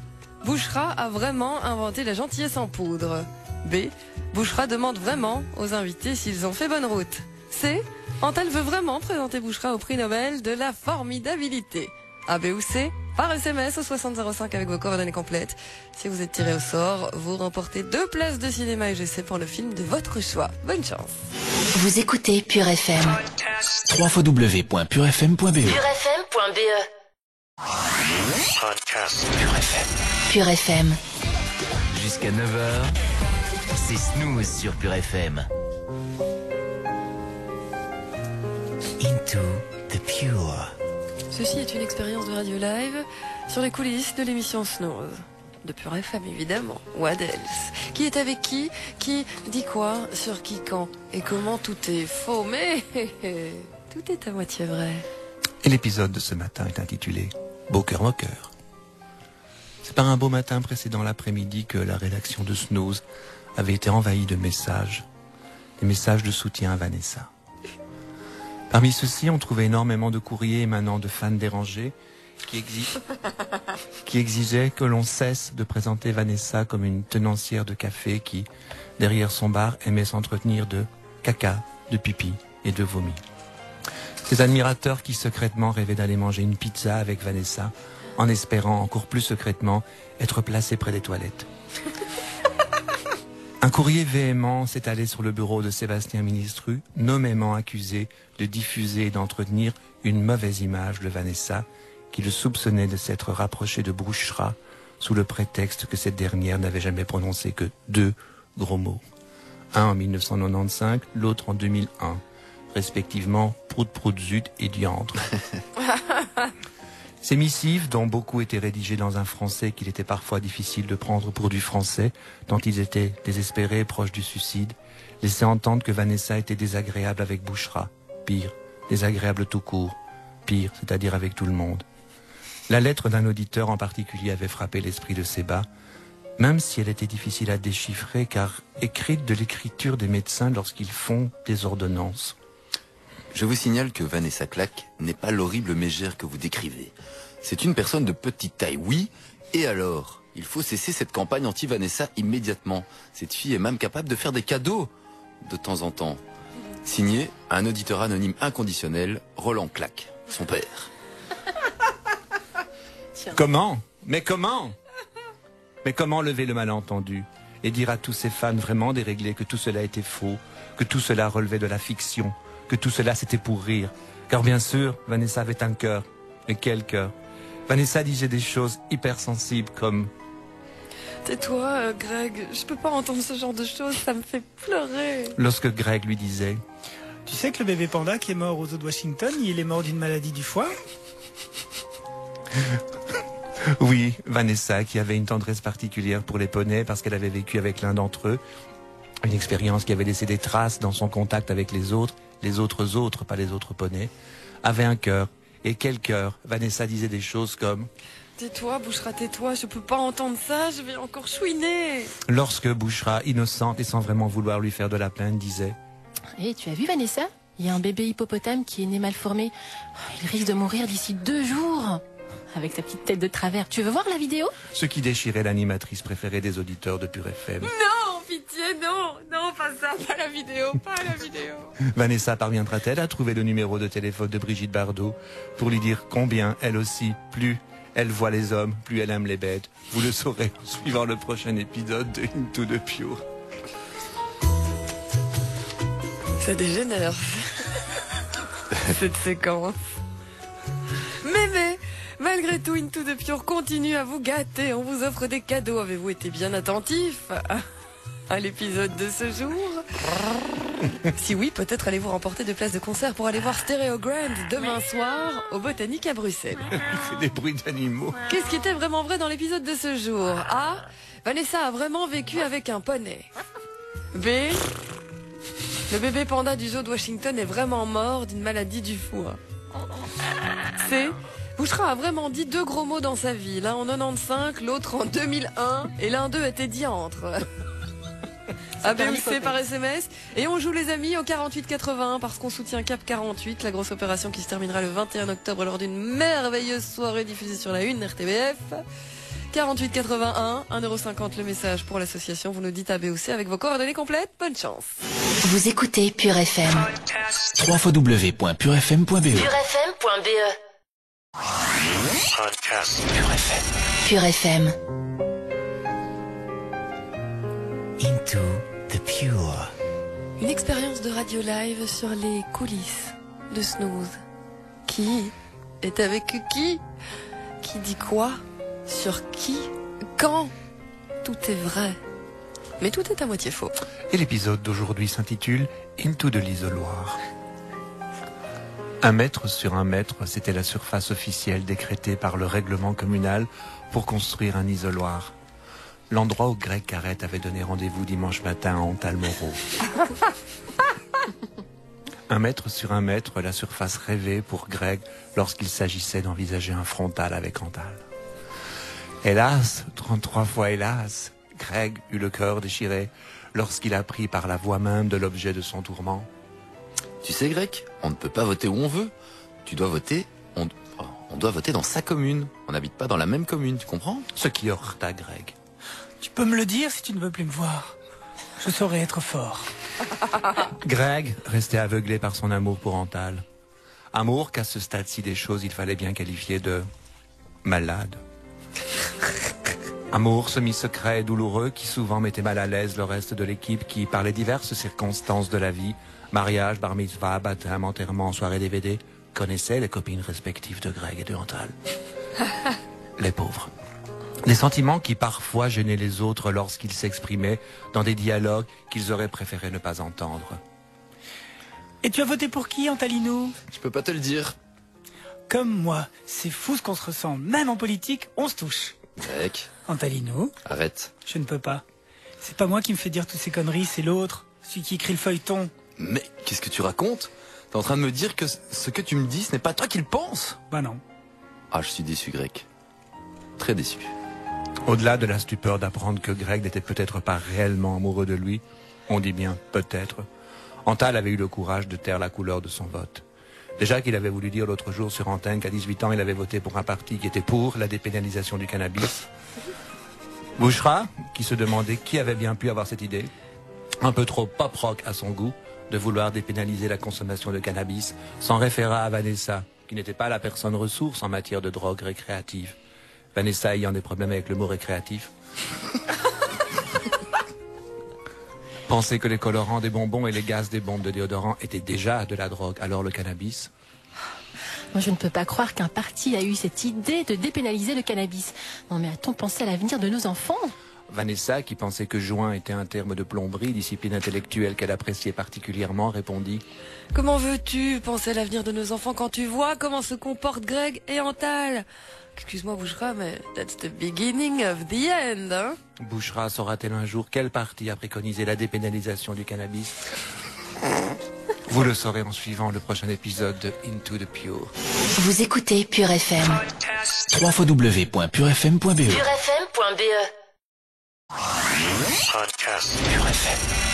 Bouchra a vraiment inventé la gentillesse en poudre. B. Bouchra demande vraiment aux invités s'ils ont fait bonne route. C. Antal veut vraiment présenter Bouchra au prix Nobel de la formidabilité. A, B ou C? par SMS au 6005 avec vos coordonnées complètes. Si vous êtes tiré au sort, vous remportez 2 places de cinéma UGC pour le film de votre choix. Bonne chance. Vous écoutez Pure FM. www.purefm.be. purefm.be. Pure FM. Pure FM. Jusqu'à 9h, c'est Snooze sur Pure FM. Into the Pure. Ceci est une expérience de radio live sur les coulisses de l'émission Snooze. De Pure FM, évidemment. What else? Qui est avec qui? Qui dit quoi? Sur qui, quand? Et comment? Tout est faux, mais tout est à moitié vrai. Et l'épisode de ce matin est intitulé Beau cœur moqueur. C'est par un beau matin précédant l'après-midi que la rédaction de Snooze avait été envahie de messages. Des messages de soutien à Vanessa. Parmi ceux-ci, on trouvait énormément de courriers émanant de fans dérangés qui exigeaient que l'on cesse de présenter Vanessa comme une tenancière de café qui, derrière son bar, aimait s'entretenir de caca, de pipi et de vomi. Ces admirateurs qui secrètement rêvaient d'aller manger une pizza avec Vanessa, en espérant encore plus secrètement être placés près des toilettes. Un courrier véhément s'est allé sur le bureau de Sébastien Ministru, nommément accusé de diffuser et d'entretenir une mauvaise image de Vanessa, qui le soupçonnait de s'être rapproché de Bouchra sous le prétexte que cette dernière n'avait jamais prononcé que 2 gros mots. Un en 1995, l'autre en 2001, respectivement prout prout zut et diantre. Ces missives, dont beaucoup étaient rédigés dans un français qu'il était parfois difficile de prendre pour du français, tant ils étaient désespérés et proches du suicide, laissaient entendre que Vanessa était désagréable avec Bouchra. Pire, désagréable tout court. Pire, c'est-à-dire avec tout le monde. La lettre d'un auditeur en particulier avait frappé l'esprit de Séba, même si elle était difficile à déchiffrer, car écrite de l'écriture des médecins lorsqu'ils font des ordonnances. Je vous signale que Vanessa Clack n'est pas l'horrible mégère que vous décrivez. C'est une personne de petite taille, oui, et alors? Il faut cesser cette campagne anti-Vanessa immédiatement. Cette fille est même capable de faire des cadeaux, de temps en temps. Signé, un auditeur anonyme inconditionnel, Roland Clack, son père. Comment? Mais comment? Mais comment lever le malentendu et dire à tous ces fans vraiment déréglés que tout cela était faux, que tout cela relevait de la fiction, que tout cela c'était pour rire? Car bien sûr, Vanessa avait un cœur. Et quel cœur? Vanessa disait des choses hypersensibles comme... Tais-toi, Greg, je peux pas entendre ce genre de choses, ça me fait pleurer. Lorsque Greg lui disait... Tu sais que le bébé panda qui est mort aux eaux de Washington, il est mort d'une maladie du foie? Oui, Vanessa, qui avait une tendresse particulière pour les poneys parce qu'elle avait vécu avec l'un d'entre eux. Une expérience qui avait laissé des traces dans son contact avec les autres, pas les autres poneys, avait un cœur. Et quel cœur? Vanessa disait des choses comme... Tais-toi, Bouchra, tais-toi, je peux pas entendre ça, je vais encore chouiner. Lorsque Bouchra, innocente et sans vraiment vouloir lui faire de la peine, disait... Et tu as vu Vanessa? Il y a un bébé hippopotame qui est né mal formé. Il risque de mourir d'ici 2 jours. Avec sa petite tête de travers. Tu veux voir la vidéo? Ce qui déchirait l'animatrice préférée des auditeurs de Pure FM. Non, pitié, non, non, pas ça, pas la vidéo, pas la vidéo. Vanessa parviendra-t-elle à trouver le numéro de téléphone de Brigitte Bardot pour lui dire combien, elle aussi, plus elle voit les hommes, plus elle aime les bêtes? Vous le saurez en suivant le prochain épisode de Into the Pure. Ça dégénère, cette séquence. Mais, malgré tout, Into the Pure continue à vous gâter. On vous offre des cadeaux. Avez-vous été bien attentif à l'épisode de ce jour? Si oui, peut-être allez-vous remporter 2 places de concert pour aller voir Stereo Grand demain soir au Botanique à Bruxelles. Il fait des bruits d'animaux. Qu'est-ce qui était vraiment vrai dans l'épisode de ce jour? A. Vanessa a vraiment vécu avec un poney. B. Le bébé panda du zoo de Washington est vraiment mort d'une maladie du foie. C. Bouchra a vraiment dit 2 gros mots dans sa vie, l'un en 95, l'autre en 2001, et l'un d'eux était diantre. A, B ou C par SMS. Et on joue les amis au 48-81 parce qu'on soutient Cap 48, la grosse opération qui se terminera le 21 octobre lors d'une merveilleuse soirée diffusée sur la 1 RTBF. 48-81, 1,50€ le message pour l'association. Vous nous dites A, B ou C avec vos coordonnées complètes. Bonne chance. Vous écoutez Pure FM. www.purefm.be. purefm.be. Pure FM. Into the Pure. Une expérience de radio live sur les coulisses de Snooze. Qui est avec qui? Qui dit quoi? Sur qui? Quand? Tout est vrai. Mais tout est à moitié faux. Et l'épisode d'aujourd'hui s'intitule Into de l'isoloir. 1 mètre sur 1 mètre, c'était la surface officielle décrétée par le règlement communal pour construire un isoloir. L'endroit où Greg Carrette avait donné rendez-vous dimanche matin à Antal-Moreau. 1 mètre sur 1 mètre, la surface rêvée pour Greg lorsqu'il s'agissait d'envisager un frontal avec Antal. Hélas, 33 fois hélas, Greg eut le cœur déchiré lorsqu'il apprit par la voix même de l'objet de son tourment. Tu sais, Greg, on ne peut pas voter où on veut. Tu dois voter, on doit voter dans sa commune. On n'habite pas dans la même commune, tu comprends? Ce qui heurta Greg. Tu peux me le dire si tu ne veux plus me voir. Je saurais être fort. Greg restait aveuglé par son amour pour Antal. Amour qu'à ce stade-ci des choses, il fallait bien qualifier de malade. Amour semi-secret et douloureux qui souvent mettait mal à l'aise le reste de l'équipe qui, par les diverses circonstances de la vie, mariage, bar mitzvah, baptême, enterrement, soirée DVD, connaissait les copines respectives de Greg et de Antal. Les pauvres. Des sentiments qui parfois gênaient les autres lorsqu'ils s'exprimaient dans des dialogues qu'ils auraient préféré ne pas entendre. Et tu as voté pour qui, Antalino? Je peux pas te le dire. Comme moi, c'est fou ce qu'on se ressent. Même en politique, on se touche. Greg, Antalino, arrête. je ne peux pas. C'est pas moi qui me fais dire toutes ces conneries, c'est l'autre. Celui qui écrit le feuilleton. Mais qu'est-ce que tu racontes? T'es en train de me dire que ce que tu me dis, ce n'est pas toi qui le penses? Bah non. Ah, je suis déçu, Greg. Très déçu. Au-delà de la stupeur d'apprendre que Greg n'était peut-être pas réellement amoureux de lui, on dit bien peut-être, Antal avait eu le courage de taire la couleur de son vote. Déjà qu'il avait voulu dire l'autre jour sur antenne qu'à 18 ans, il avait voté pour un parti qui était pour la dépénalisation du cannabis. Bouchra, qui se demandait qui avait bien pu avoir cette idée, un peu trop pop-rock à son goût, de vouloir dépénaliser la consommation de cannabis, s'en référa à Vanessa, qui n'était pas la personne ressource en matière de drogue récréative. Vanessa ayant des problèmes avec le mot récréatif. Penser que les colorants des bonbons et les gaz des bombes de déodorant étaient déjà de la drogue, alors le cannabis? Moi, je ne peux pas croire qu'un parti a eu cette idée de dépénaliser le cannabis. Non, mais a-t-on pensé à l'avenir de nos enfants? Vanessa, qui pensait que joint était un terme de plomberie, discipline intellectuelle qu'elle appréciait particulièrement, répondit: Comment veux-tu penser à l'avenir de nos enfants quand tu vois comment se comportent Greg et Antal? Excuse-moi, Bouchra, mais that's the beginning of the end, hein? Bouchra saura-t-elle un jour quel parti a préconisé la dépénalisation du cannabis? Vous le saurez en suivant le prochain épisode de Into the Pure. Vous écoutez Pure FM. www.purefm.be. purefm.be.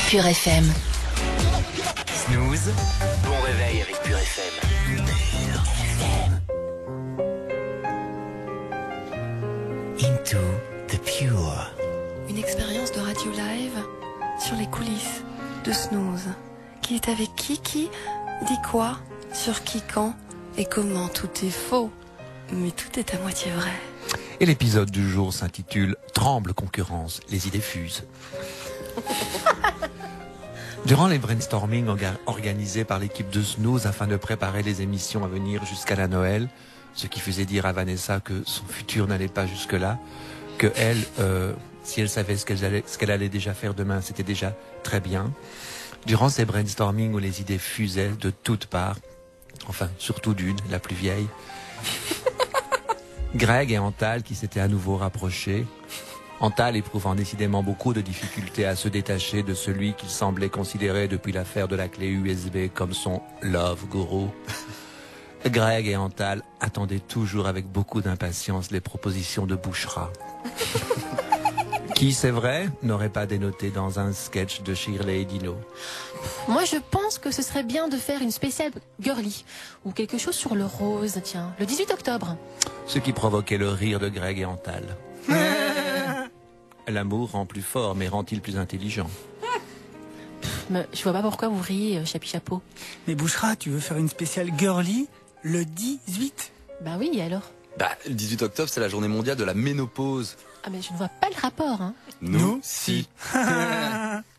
Pure FM. Snooze, bon réveil avec Pure FM. Into the Pure. Une expérience de radio live sur les coulisses de Snooze. Qui est avec qui dit quoi? Sur qui, quand et comment? Tout est faux, mais tout est à moitié vrai. Et l'épisode du jour s'intitule Tremble concurrence, les idées fusent. Durant les brainstorming organisés par l'équipe de Snooze afin de préparer les émissions à venir jusqu'à la Noël, ce qui faisait dire à Vanessa que son futur n'allait pas jusque-là, que elle, si elle savait ce qu'elle allait déjà faire demain, c'était déjà très bien. Durant ces brainstorming où les idées fusaient de toutes parts, enfin surtout d'une, la plus vieille, Greg et Antal qui s'étaient à nouveau rapprochés, Antal éprouvant décidément beaucoup de difficultés à se détacher de celui qu'il semblait considérer depuis l'affaire de la clé USB comme son love guru. Greg et Antal attendaient toujours avec beaucoup d'impatience les propositions de Bouchra. Qui, c'est vrai, n'aurait pas dénoté dans un sketch de Shirley et Dino. Moi, je pense que ce serait bien de faire une spéciale girly ou quelque chose sur le rose, tiens, le 18 octobre. Ce qui provoquait le rire de Greg et Antal. L'amour rend plus fort, mais rend-il plus intelligent? Mais je vois pas pourquoi vous riez, Chapi Chapeau. Mais Bouchra, tu veux faire une spéciale girly le 18? Bah oui, et alors? Bah, le 18 octobre, c'est la journée mondiale de la ménopause. Ah mais je ne vois pas le rapport, hein. Nous, si.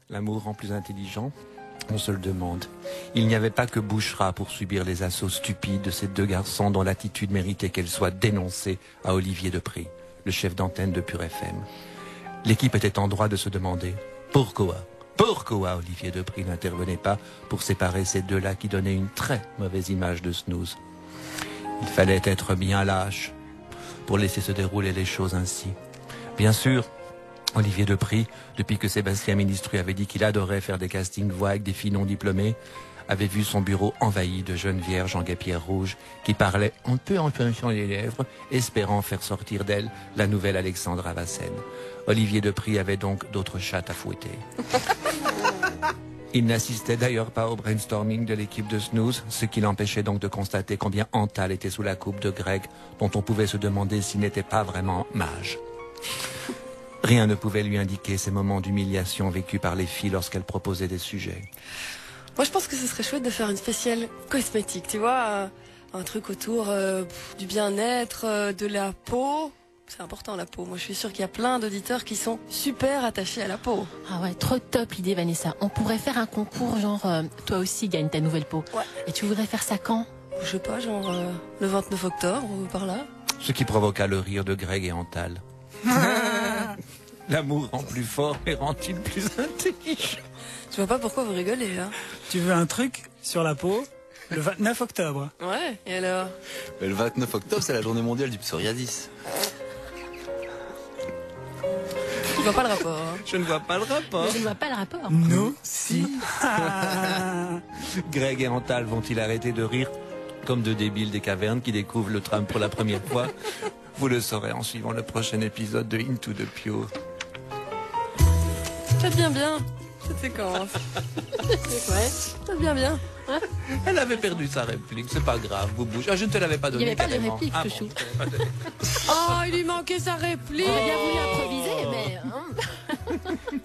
L'amour rend plus intelligent. On se le demande. Il n'y avait pas que Bouchra pour subir les assauts stupides de ces deux garçons dont l'attitude méritait qu'elle soit dénoncée à Olivier Depré, le chef d'antenne de Pure FM. L'équipe était en droit de se demander pourquoi Olivier Depré n'intervenait pas pour séparer ces deux-là qui donnaient une très mauvaise image de Snooze. Il fallait être bien lâche pour laisser se dérouler les choses ainsi. Bien sûr, Olivier Depré, depuis que Sébastien Ministru avait dit qu'il adorait faire des castings voix avec des filles non diplômées, avait vu son bureau envahi de jeunes vierges en guêpières rouges qui parlaient un peu en pinçant les lèvres, espérant faire sortir d'elle la nouvelle Alexandra Vassen. Olivier Depré avait donc d'autres chattes à fouetter. Il n'assistait d'ailleurs pas au brainstorming de l'équipe de Snooze, ce qui l'empêchait donc de constater combien Antal était sous la coupe de Greg, dont on pouvait se demander s'il n'était pas vraiment mage. Rien ne pouvait lui indiquer ces moments d'humiliation vécus par les filles lorsqu'elles proposaient des sujets. Moi, je pense que ce serait chouette de faire une spéciale cosmétique, tu vois, un truc autour du bien-être, de la peau. C'est important, la peau. Moi, je suis sûre qu'il y a plein d'auditeurs qui sont super attachés à la peau. Ah ouais, trop top l'idée, Vanessa. On pourrait faire un concours genre toi aussi gagne ta nouvelle peau. Ouais. Et tu voudrais faire ça quand? Je sais pas, genre le 29 octobre ou par là. Ce qui provoqua le rire de Greg et Antal. L'amour rend plus fort et rend-il plus intelligent? Je vois pas pourquoi vous rigolez, là. Tu veux un truc sur la peau le 29 octobre. Ouais, et alors? Mais le 29 octobre, c'est la journée mondiale du psoriasis. Je vois pas le rapport. Hein. Je ne vois pas le rapport. Je ne vois pas le rapport. Nous, si. Greg et Antal vont-ils arrêter de rire comme deux débiles des cavernes qui découvrent le tram pour la première fois? Vous le saurez en suivant le prochain épisode de Into the Pure. Faites bien, cette séquence. Ouais, faites bien. Elle avait perdu sa réplique, c'est pas grave, vous bougez. Ah, je ne te l'avais pas donné. Il n'y avait pas de carrément. réplique, Ah, Chouchou. Oh, il lui manquait sa réplique. J'aurais bien voulu improviser, mais...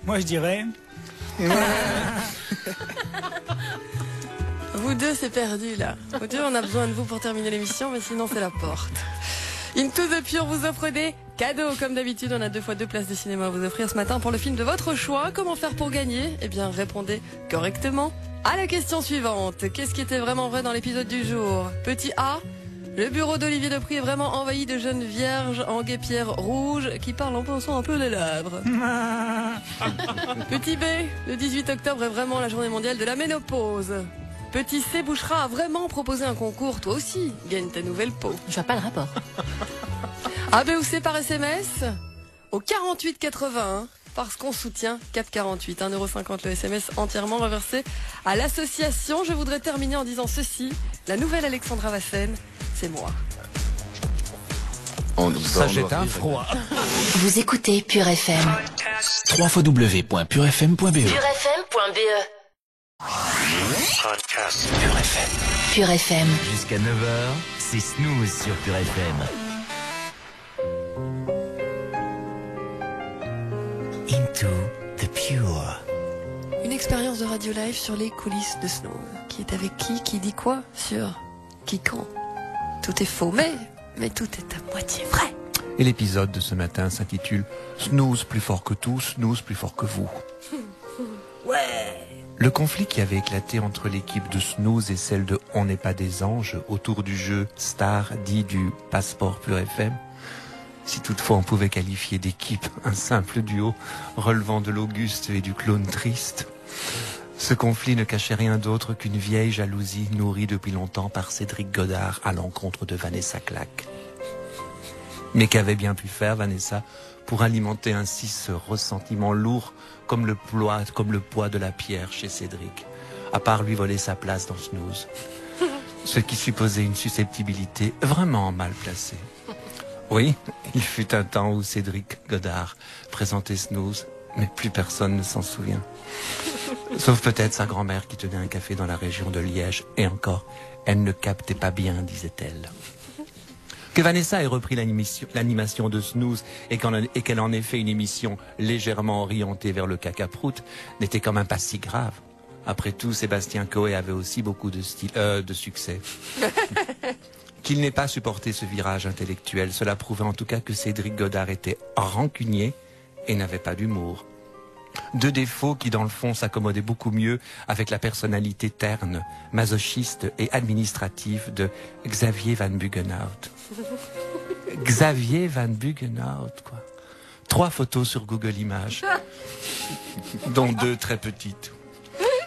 Moi, je dirais. Vous deux, c'est perdu, là. Vous deux, on a besoin de vous pour terminer l'émission, mais sinon, c'est la porte. Into the Pure vous offre des cadeaux. Comme d'habitude, on a 2 fois 2 places de cinéma à vous offrir ce matin pour le film de votre choix. Comment faire pour gagner? Eh bien, répondez correctement à la question suivante. Qu'est-ce qui était vraiment vrai dans l'épisode du jour? Petit A, le bureau d'Olivier Depré est vraiment envahi de jeunes vierges en guêpières rouges qui parlent en pensant un peu les lèvres. Petit B, le 18 octobre est vraiment la journée mondiale de la ménopause. Petit C, Bouchra a vraiment proposé un concours. Toi aussi, gagne ta nouvelle peau. Je vois pas le rapport. A, B ou C par SMS au 48 81 parce qu'on soutient 4,48. 1,50 € le SMS entièrement reversé à l'association. Je voudrais terminer en disant ceci. La nouvelle Alexandra Vassen, c'est moi. Ça jette un froid. Vous écoutez Pure FM. www.purefm.be purefm.be. Pure FM. Pure FM. Jusqu'à 9h, c'est Snooze sur Pure FM. Into the Pure. Une expérience de radio live sur les coulisses de Snooze. Qui est avec qui dit quoi sur qui quand. Tout est faux, mais tout est à moitié vrai. Et l'épisode de ce matin s'intitule Snooze plus fort que tout, Snooze plus fort que vous. Ouais. Le conflit qui avait éclaté entre l'équipe de Snooze et celle de On n'est pas des anges autour du jeu Star dit du Passeport Pure FM, si toutefois on pouvait qualifier d'équipe un simple duo relevant de l'Auguste et du clone triste, ce conflit ne cachait rien d'autre qu'une vieille jalousie nourrie depuis longtemps par Cédric Godard à l'encontre de Vanessa Clack. Mais qu'avait bien pu faire Vanessa pour alimenter ainsi ce ressentiment lourd comme le poids de la pierre chez Cédric, à part lui voler sa place dans Snooze, ce qui supposait une susceptibilité vraiment mal placée. Oui, il fut un temps où Cédric Godard présentait Snooze, mais plus personne ne s'en souvient. Sauf peut-être sa grand-mère qui tenait un café dans la région de Liège, et encore, elle ne captait pas bien, disait-elle. Que Vanessa ait repris l'animation de Snooze et qu'elle en ait fait une émission légèrement orientée vers le caca-prout n'était quand même pas si grave. Après tout, Sébastien Coé avait aussi beaucoup de succès. qu'il n'ait pas supporté ce virage intellectuel. Cela prouvait en tout cas que Cédric Godard était rancunier et n'avait pas d'humour. Deux défauts qui, dans le fond, s'accommodaient beaucoup mieux avec la personnalité terne, masochiste et administrative de Xavier Van Buggenhout. Xavier Van Buggenhout, quoi. 3 photos sur Google Images, dont 2 très petites.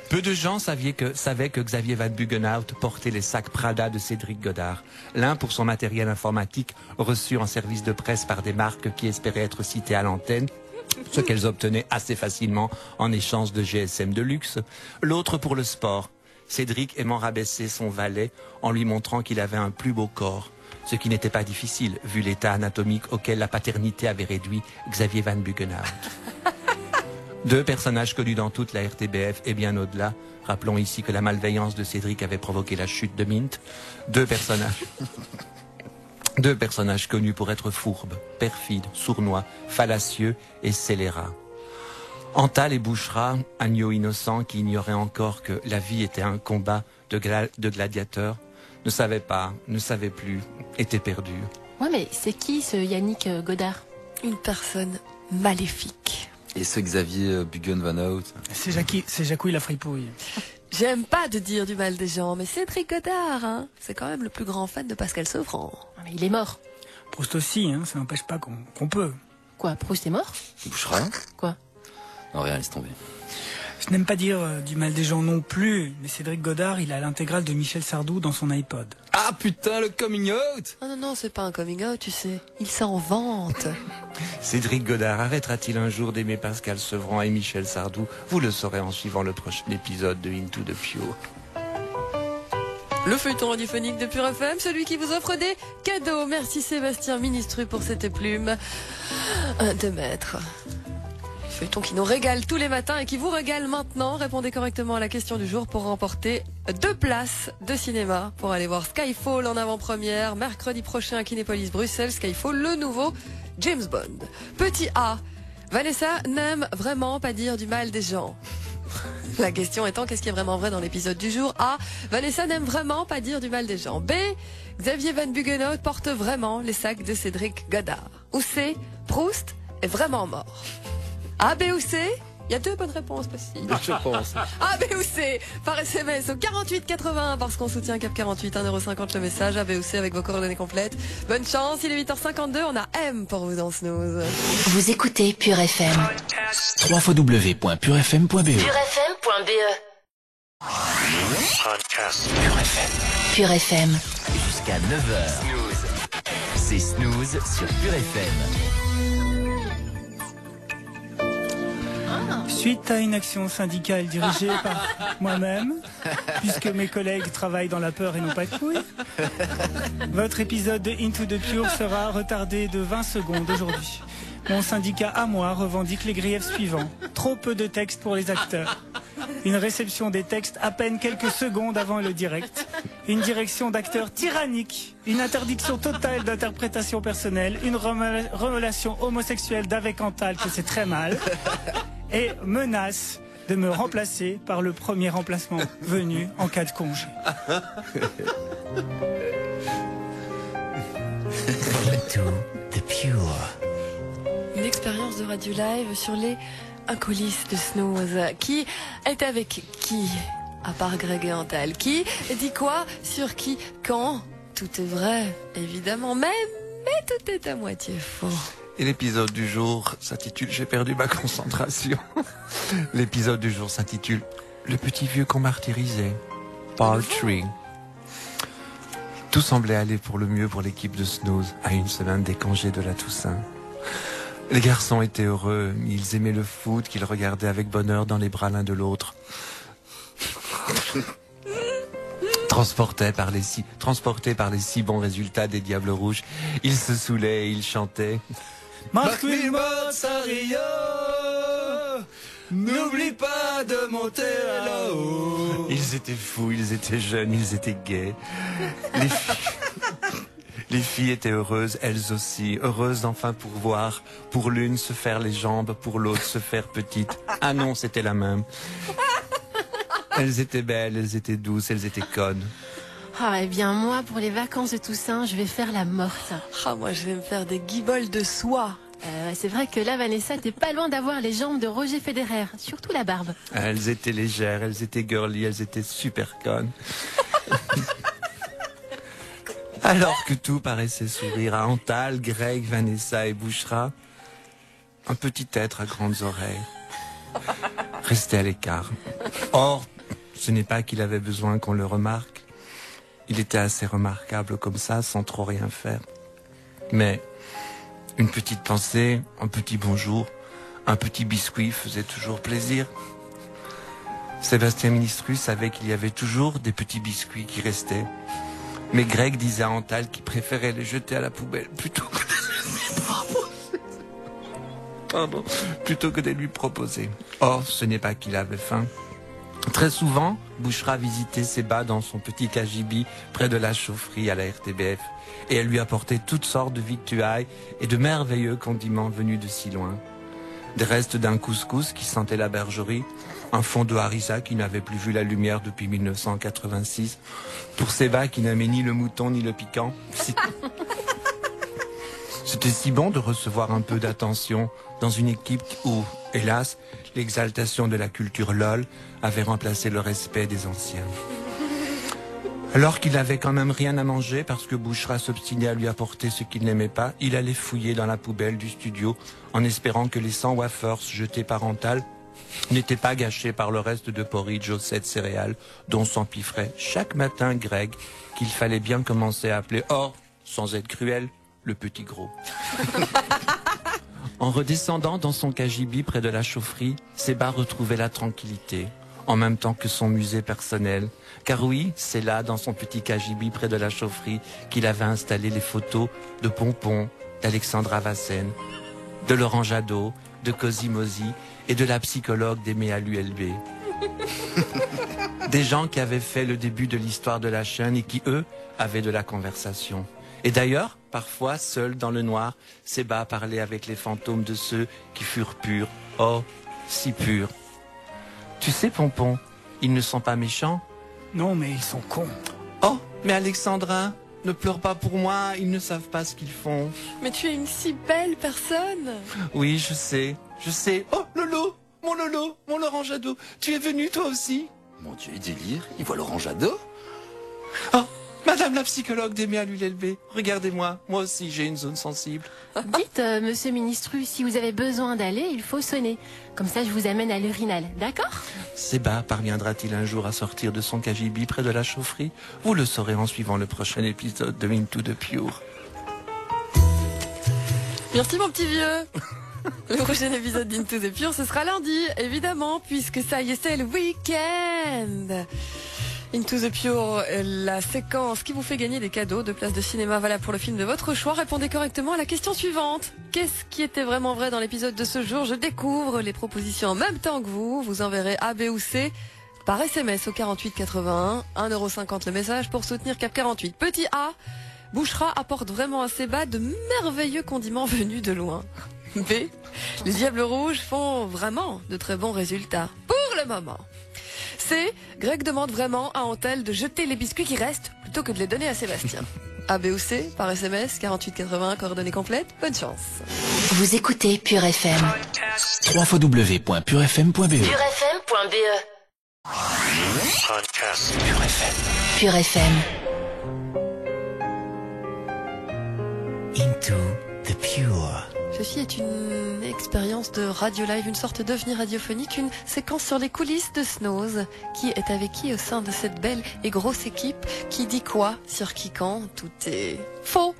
Peu de gens savaient que Xavier Van Buggenhout portait les sacs Prada de Cédric Godard. L'un pour son matériel informatique reçu en service de presse par des marques qui espéraient être citées à l'antenne, ce qu'elles obtenaient assez facilement en échange de GSM de luxe. L'autre pour le sport, Cédric aimant rabaisser son valet en lui montrant qu'il avait un plus beau corps, ce qui n'était pas difficile vu l'état anatomique auquel la paternité avait réduit Xavier Van Buggenhout. 2 personnages connus dans toute la RTBF et bien au-delà. Rappelons ici que la malveillance de Cédric avait provoqué la chute de Mint. 2 personnages connus pour être fourbes, perfides, sournois, fallacieux et scélérats. Antal et Bouchra, agneaux innocents qui ignoraient encore que la vie était un combat de gladiateurs, ne savaient pas, ne savaient plus, étaient perdus. Ouais, mais c'est qui ce Yannick Godard? Une personne maléfique. Et ce Xavier Buggenhout. C'est Jacouille la fripouille. J'aime pas de dire du mal des gens, mais Cédric Godard, hein, c'est quand même le plus grand fan de Pascal Sevran. Mais il est mort. Proust aussi, hein, ça n'empêche pas qu'on peut. Quoi, Proust est mort? Bouchera? Quoi? Non, rien, laisse tomber. Je n'aime pas dire du mal des gens non plus, mais Cédric Godard, il a l'intégrale de Michel Sardou dans son iPod. Ah putain, le coming out! Oh non, c'est pas un coming out, tu sais. Il s'en vante. Cédric Godard arrêtera-t-il un jour d'aimer Pascal Sevran et Michel Sardou? Vous le saurez en suivant le prochain épisode de Into the Pure. Le feuilleton radiophonique de Pure FM, celui qui vous offre des cadeaux. Merci Sébastien Ministru pour cette plume de maître. Feuilleton qui nous régale tous les matins et qui vous régale maintenant. Répondez correctement à la question du jour pour remporter 2 places de cinéma pour aller voir Skyfall en avant-première mercredi prochain à Kinépolis Bruxelles. Skyfall, le nouveau James Bond. Petit A, Vanessa n'aime vraiment pas dire du mal des gens. La question étant, qu'est-ce qui est vraiment vrai dans l'épisode du jour? A, Vanessa n'aime vraiment pas dire du mal des gens. B, Xavier Van Buggenhout porte vraiment les sacs de Cédric Godard. Ou C, Proust est vraiment mort. A, B ou C? Il y a 2 bonnes réponses possibles. Je pense. A, B ou C par SMS au 4881 parce qu'on soutient Cap 48, 1,50€ le message. A, B ou C avec vos coordonnées complètes. Bonne chance, il est 8h52, on a M pour vous dans Snooze. Vous écoutez Pure FM. www.purefm.be purefm.be. Pure FM. Pure FM. Jusqu'à 9h. C'est Snooze sur Pure FM. Suite à une action syndicale dirigée par moi-même, puisque mes collègues travaillent dans la peur et non pas de couilles, votre épisode de Into the Pure sera retardé de 20 secondes aujourd'hui. Mon syndicat à moi revendique les griefs suivants. Trop peu de textes pour les acteurs. Une réception des textes à peine quelques secondes avant le direct. Une direction d'acteurs tyrannique. Une interdiction totale d'interprétation personnelle. Une relation homosexuelle d'avec Antal, que c'est très mal. Et menace de me remplacer par le premier remplacement venu en cas de congé. Into the Pure. Une expérience de radio live sur les coulisses de Snooze. Qui est avec qui? À part Greg et Antal. Qui dit quoi? Sur qui? Quand? Tout est vrai, évidemment. Mais tout est à moitié faux. Et l'épisode du jour s'intitule « J'ai perdu ma concentration ». L'épisode du jour s'intitule « Le petit vieux qu'on martyrisait ». Part 3. Tout semblait aller pour le mieux pour l'équipe de Snooze à une semaine des congés de la Toussaint. Les garçons étaient heureux, ils aimaient le foot qu'ils regardaient avec bonheur dans les bras l'un de l'autre. Transportés par les si bons résultats des Diables Rouges, ils se saoulaient et ils chantaient « Marc Wilmot, Sario, n'oublie pas de monter là-haut ». Ils étaient fous, ils étaient jeunes, ils étaient gais. Les filles étaient heureuses, elles aussi, heureuses d'enfin pouvoir, pour l'une se faire les jambes, pour l'autre se faire petite. Ah non, c'était la même. Elles étaient belles, elles étaient douces, elles étaient connes. Ah, eh bien, moi, pour les vacances de Toussaint, je vais faire la morte. Ah, moi, je vais me faire des guibolles de soie. C'est vrai que là, Vanessa, t'es pas loin d'avoir les jambes de Roger Federer, surtout la barbe. Elles étaient légères, elles étaient girly, elles étaient super connes. Alors que tout paraissait sourire à Antal, Greg, Vanessa et Bouchra, un petit être à grandes oreilles restait à l'écart. Or, ce n'est pas qu'il avait besoin qu'on le remarque. Il était assez remarquable comme ça, sans trop rien faire. Mais une petite pensée, un petit bonjour, un petit biscuit faisait toujours plaisir. Sébastien Ministru savait qu'il y avait toujours des petits biscuits qui restaient. Mais Greg disait à Antal qu'il préférait les jeter à la poubelle plutôt que de lui proposer. Or, ce n'est pas qu'il avait faim. Très souvent, Bouchra visitait Séba dans son petit cagibi près de la chaufferie à la RTBF et elle lui apportait toutes sortes de victuailles et de merveilleux condiments venus de si loin. Des restes d'un couscous qui sentait la bergerie, un fond de harissa qui n'avait plus vu la lumière depuis 1986, pour Séba qui n'aimait ni le mouton ni le piquant. C'était si bon de recevoir un peu d'attention dans une équipe où, hélas, l'exaltation de la culture LOL avait remplacé le respect des anciens. Alors qu'il n'avait quand même rien à manger parce que Bouchra s'obstinait à lui apporter ce qu'il n'aimait pas, il allait fouiller dans la poubelle du studio en espérant que les 100 wafers jetés par Antal n'étaient pas gâchés par le reste de porridge aux 7 céréales dont s'empiffrait chaque matin Greg, qu'il fallait bien commencer à appeler, or, sans être cruel, le petit gros. En redescendant dans son cagibi près de la chaufferie, Séba retrouvait la tranquillité, en même temps que son musée personnel. Car oui, c'est là, dans son petit cagibi près de la chaufferie, qu'il avait installé les photos de Pompon, d'Alexandra Vassen, de Laurent Jadot, de Cosimosi et de la psychologue d'Aimé à l'ULB. Des gens qui avaient fait le début de l'histoire de la chaîne et qui, eux, avaient de la conversation. Et d'ailleurs, parfois, seul dans le noir, Séba parlait avec les fantômes de ceux qui furent purs. Oh, si purs. Tu sais, Pompon, ils ne sont pas méchants. Non, mais ils sont cons. Oh, mais Alexandra, ne pleure pas pour moi, ils ne savent pas ce qu'ils font. Mais tu es une si belle personne. Oui, je sais. Oh, Lolo, mon Laurent Jadot, tu es venu toi aussi? Mon Dieu, délire, il voit Laurent Jadot? Oh, Madame la psychologue d'Aimé à l'ULB, regardez-moi, moi aussi j'ai une zone sensible. Dites, monsieur Ministru, si vous avez besoin d'aller, il faut sonner. Comme ça, je vous amène à l'urinal, d'accord? Séba parviendra-t-il un jour à sortir de son cagibi près de la chaufferie? Vous le saurez en suivant le prochain épisode de Into the Pure. Merci mon petit vieux. Le prochain épisode d'Into the Pure, ce sera lundi, évidemment, puisque ça y est, c'est le week-end. Into the Pure, la séquence qui vous fait gagner des cadeaux de places de cinéma valables pour le film de votre choix. Répondez correctement à la question suivante. Qu'est-ce qui était vraiment vrai dans l'épisode de ce jour? Je découvre les propositions en même temps que vous. Vous enverrez A, B ou C par SMS au 4881. 1,50€ le message pour soutenir Cap 48. Petit A, Bouchra apporte vraiment à Séba de merveilleux condiments venus de loin. B, les Diables Rouges font vraiment de très bons résultats. Pour le moment. C, Greg demande vraiment à Antal de jeter les biscuits qui restent plutôt que de les donner à Sébastien. A, B ou C, par SMS, 4881, coordonnées complètes. Bonne chance. Vous écoutez Pure FM. www.purefm.be purefm.be Pure FM. Pure FM. Into the Pure. Ceci est une expérience de radio live, une sorte d'ovni radiophonique, une séquence sur les coulisses de Snooze. Qui est avec qui au sein de cette belle et grosse équipe? Qui dit quoi? Sur qui quand? Tout est faux,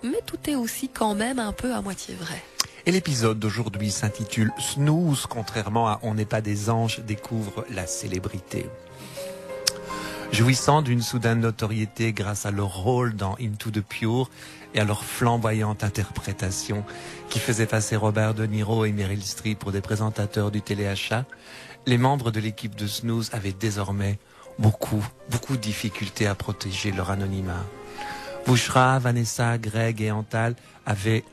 mais tout est aussi quand même un peu à moitié vrai. Et l'épisode d'aujourd'hui s'intitule Snooze, contrairement à On n'est pas des anges, découvre la célébrité. Jouissant d'une soudaine notoriété grâce à leur rôle dans Into the Pure et à leur flamboyante interprétation qui faisait passer Robert De Niro et Meryl Streep pour des présentateurs du téléachat, les membres de l'équipe de Snooze avaient désormais beaucoup de difficultés à protéger leur anonymat. Bouchra, Vanessa, Greg et Antal avaient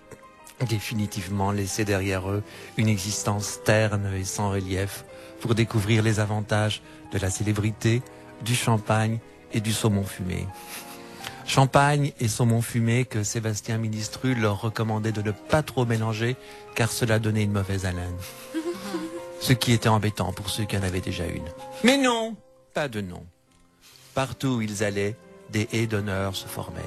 définitivement laissé derrière eux une existence terne et sans relief pour découvrir les avantages de la célébrité, du champagne et du saumon fumé. Champagne et saumon fumé que Sébastien Ministru leur recommandait de ne pas trop mélanger car cela donnait une mauvaise haleine. Ce qui était embêtant pour ceux qui en avaient déjà une. Mais non, pas de nom. Partout où ils allaient, des haies d'honneur se formaient.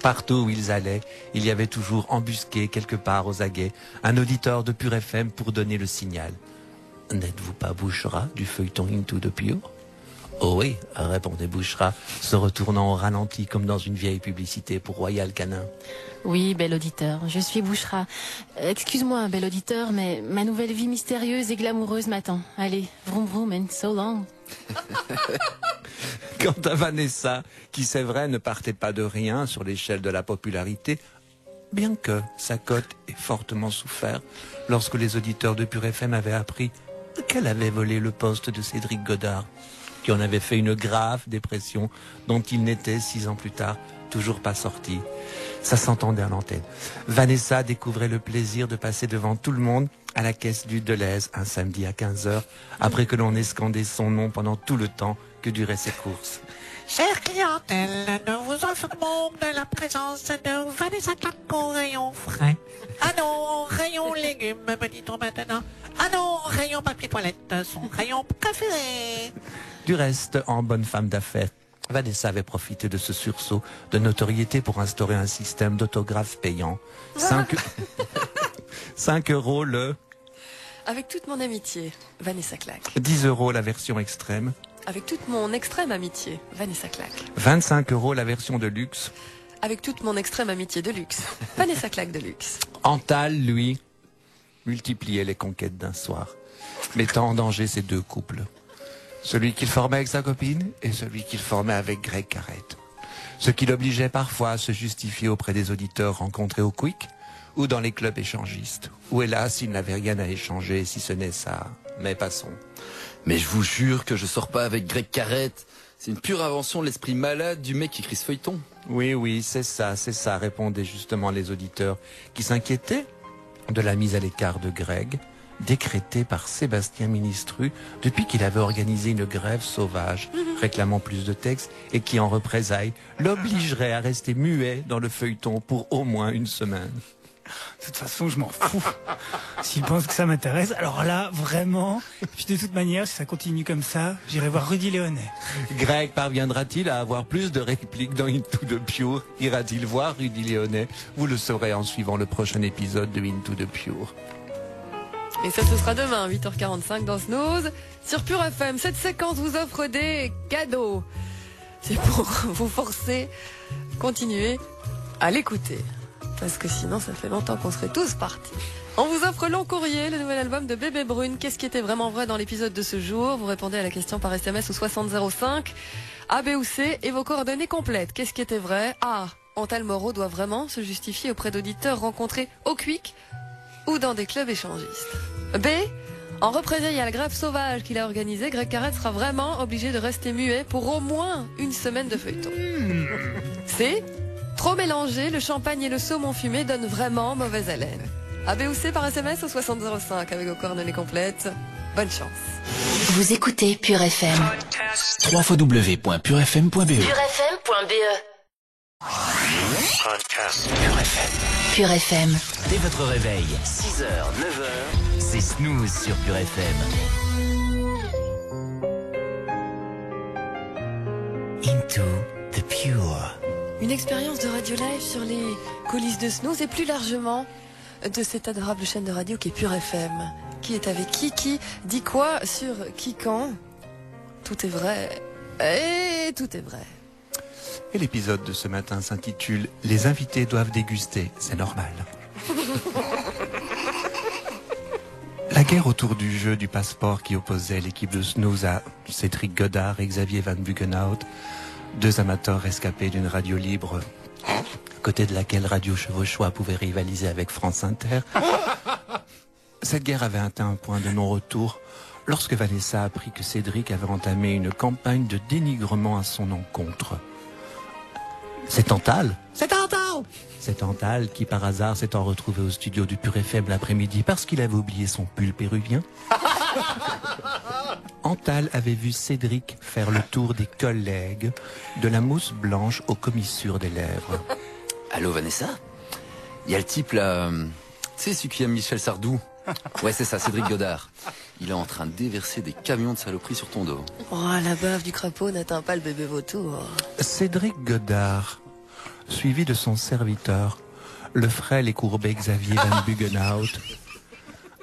Partout où ils allaient, il y avait toujours embusqué quelque part aux aguets un auditeur de Pure FM pour donner le signal. N'êtes-vous pas Bouchra du feuilleton Into the Pure? Oh oui, répondait Bouchra, se retournant au ralenti comme dans une vieille publicité pour Royal Canin. Oui, bel auditeur, je suis Bouchra. Excuse-moi, bel auditeur, mais ma nouvelle vie mystérieuse et glamoureuse m'attend. Allez, vroom vroom and so long. Quant à Vanessa, qui c'est vrai ne partait pas de rien sur l'échelle de la popularité, bien que sa cote ait fortement souffert lorsque les auditeurs de Pure FM avaient appris qu'elle avait volé le poste de Cédric Godard, qui en avait fait une grave dépression dont il n'était 6 ans plus tard toujours pas sorti. Ça s'entendait à l'antenne. Vanessa découvrait le plaisir de passer devant tout le monde à la caisse du Deleuze un samedi à 15h, après que l'on ait scandé son nom pendant tout le temps que duraient ses courses. Chère clientèle, nous vous informons de la présence de Vanessa Clack au rayon frais. Ah non, rayon légumes, me dit-on maintenant. Ah non, rayon papier toilette, son rayon préféré. Du reste, en bonne femme d'affaires, Vanessa avait profité de ce sursaut de notoriété pour instaurer un système d'autographe payant. 5 € le... Avec toute mon amitié, Vanessa Clack. 10 € la version extrême. Avec toute mon extrême amitié, Vanessa Clack. 25 € la version de luxe. Avec toute mon extrême amitié de luxe, Vanessa Clack de luxe. Antal, lui, multipliait les conquêtes d'un soir, mettant en danger ces deux couples. Celui qu'il formait avec sa copine et celui qu'il formait avec Greg Carrette. Ce qui l'obligeait parfois à se justifier auprès des auditeurs rencontrés au Quick ou dans les clubs échangistes, où hélas il n'avait rien à échanger si ce n'est ça. Mais passons. Mais je vous jure que je sors pas avec Greg Carrette. C'est une pure invention de l'esprit malade du mec qui écrit ce feuilleton. Oui, c'est ça, répondaient justement les auditeurs qui s'inquiétaient de la mise à l'écart de Greg, décrétée par Sébastien Ministru depuis qu'il avait organisé une grève sauvage, réclamant plus de textes et qui, en représailles, l'obligerait à rester muet dans le feuilleton pour au moins une semaine. De toute façon, je m'en fous. S'ils pensent que ça m'intéresse, alors là, vraiment, puis de toute manière, si ça continue comme ça, j'irai voir Rudy Léonet. Greg parviendra-t-il à avoir plus de répliques dans Into the Pure? Ira-t-il voir Rudy Léonet? Vous le saurez en suivant le prochain épisode de Into the Pure. Et ça, ce sera demain, 8h45 dans Snooze. Sur Pure FM, cette séquence vous offre des cadeaux. C'est pour vous forcer, continuer à l'écouter. Parce que sinon, ça fait longtemps qu'on serait tous partis. On vous offre Long Courrier, le nouvel album de Bébé Brune. Qu'est-ce qui était vraiment vrai dans l'épisode de ce jour? Vous répondez à la question par SMS au 6005. A, B ou C et vos coordonnées complètes. Qu'est-ce qui était vrai? A. Antal Moreau doit vraiment se justifier auprès d'auditeurs rencontrés au Quick ou dans des clubs échangistes. B. En représailles à la grève sauvage qu'il a organisée, Greg Carrette sera vraiment obligé de rester muet pour au moins une semaine de feuilleton. C. Trop mélangé, le champagne et le saumon fumé donnent vraiment mauvaise haleine. A, B ou C par SMS au 6005 avec vos coordonnées complètes. Bonne chance. Vous écoutez Pure FM. www.purefm.be purefm.be. Pure FM. Pure FM. Dès votre réveil, 6h, 9h, c'est Snooze sur Pure FM. Into the Pure. Une expérience de radio live sur les coulisses de Snooze et plus largement de cette adorable chaîne de radio qui est Pure FM. Qui est avec qui dit quoi sur qui quand. Tout est vrai et tout est vrai. Et l'épisode de ce matin s'intitule « Les invités doivent déguster, c'est normal ». La guerre autour du jeu du passeport qui opposait l'équipe de Snooze à Cédric Godard et Xavier Van Bugenhout, deux amateurs rescapés d'une radio libre, à côté de laquelle Radio Chevauchois pouvait rivaliser avec France Inter. Cette guerre avait atteint un point de non-retour lorsque Vanessa apprit que Cédric avait entamé une campagne de dénigrement à son encontre. C'est Antal. C'est Antal. Allô? C'est Antal qui, par hasard, s'étant retrouvé au studio du Pur FM l'après-midi parce qu'il avait oublié son pull péruvien. Antal avait vu Cédric faire le tour des collègues de la mousse blanche aux commissures des lèvres. Allô, Vanessa? Il y a le type là... Tu sais, celui qui aime Michel Sardou? Ouais, c'est ça, Cédric Godard. Il est en train de déverser des camions de saloperies sur ton dos. Oh, la bave du crapaud n'atteint pas le bébé vautour. Cédric Godard, suivi de son serviteur, le frêle et courbé Xavier Van Buggenhout,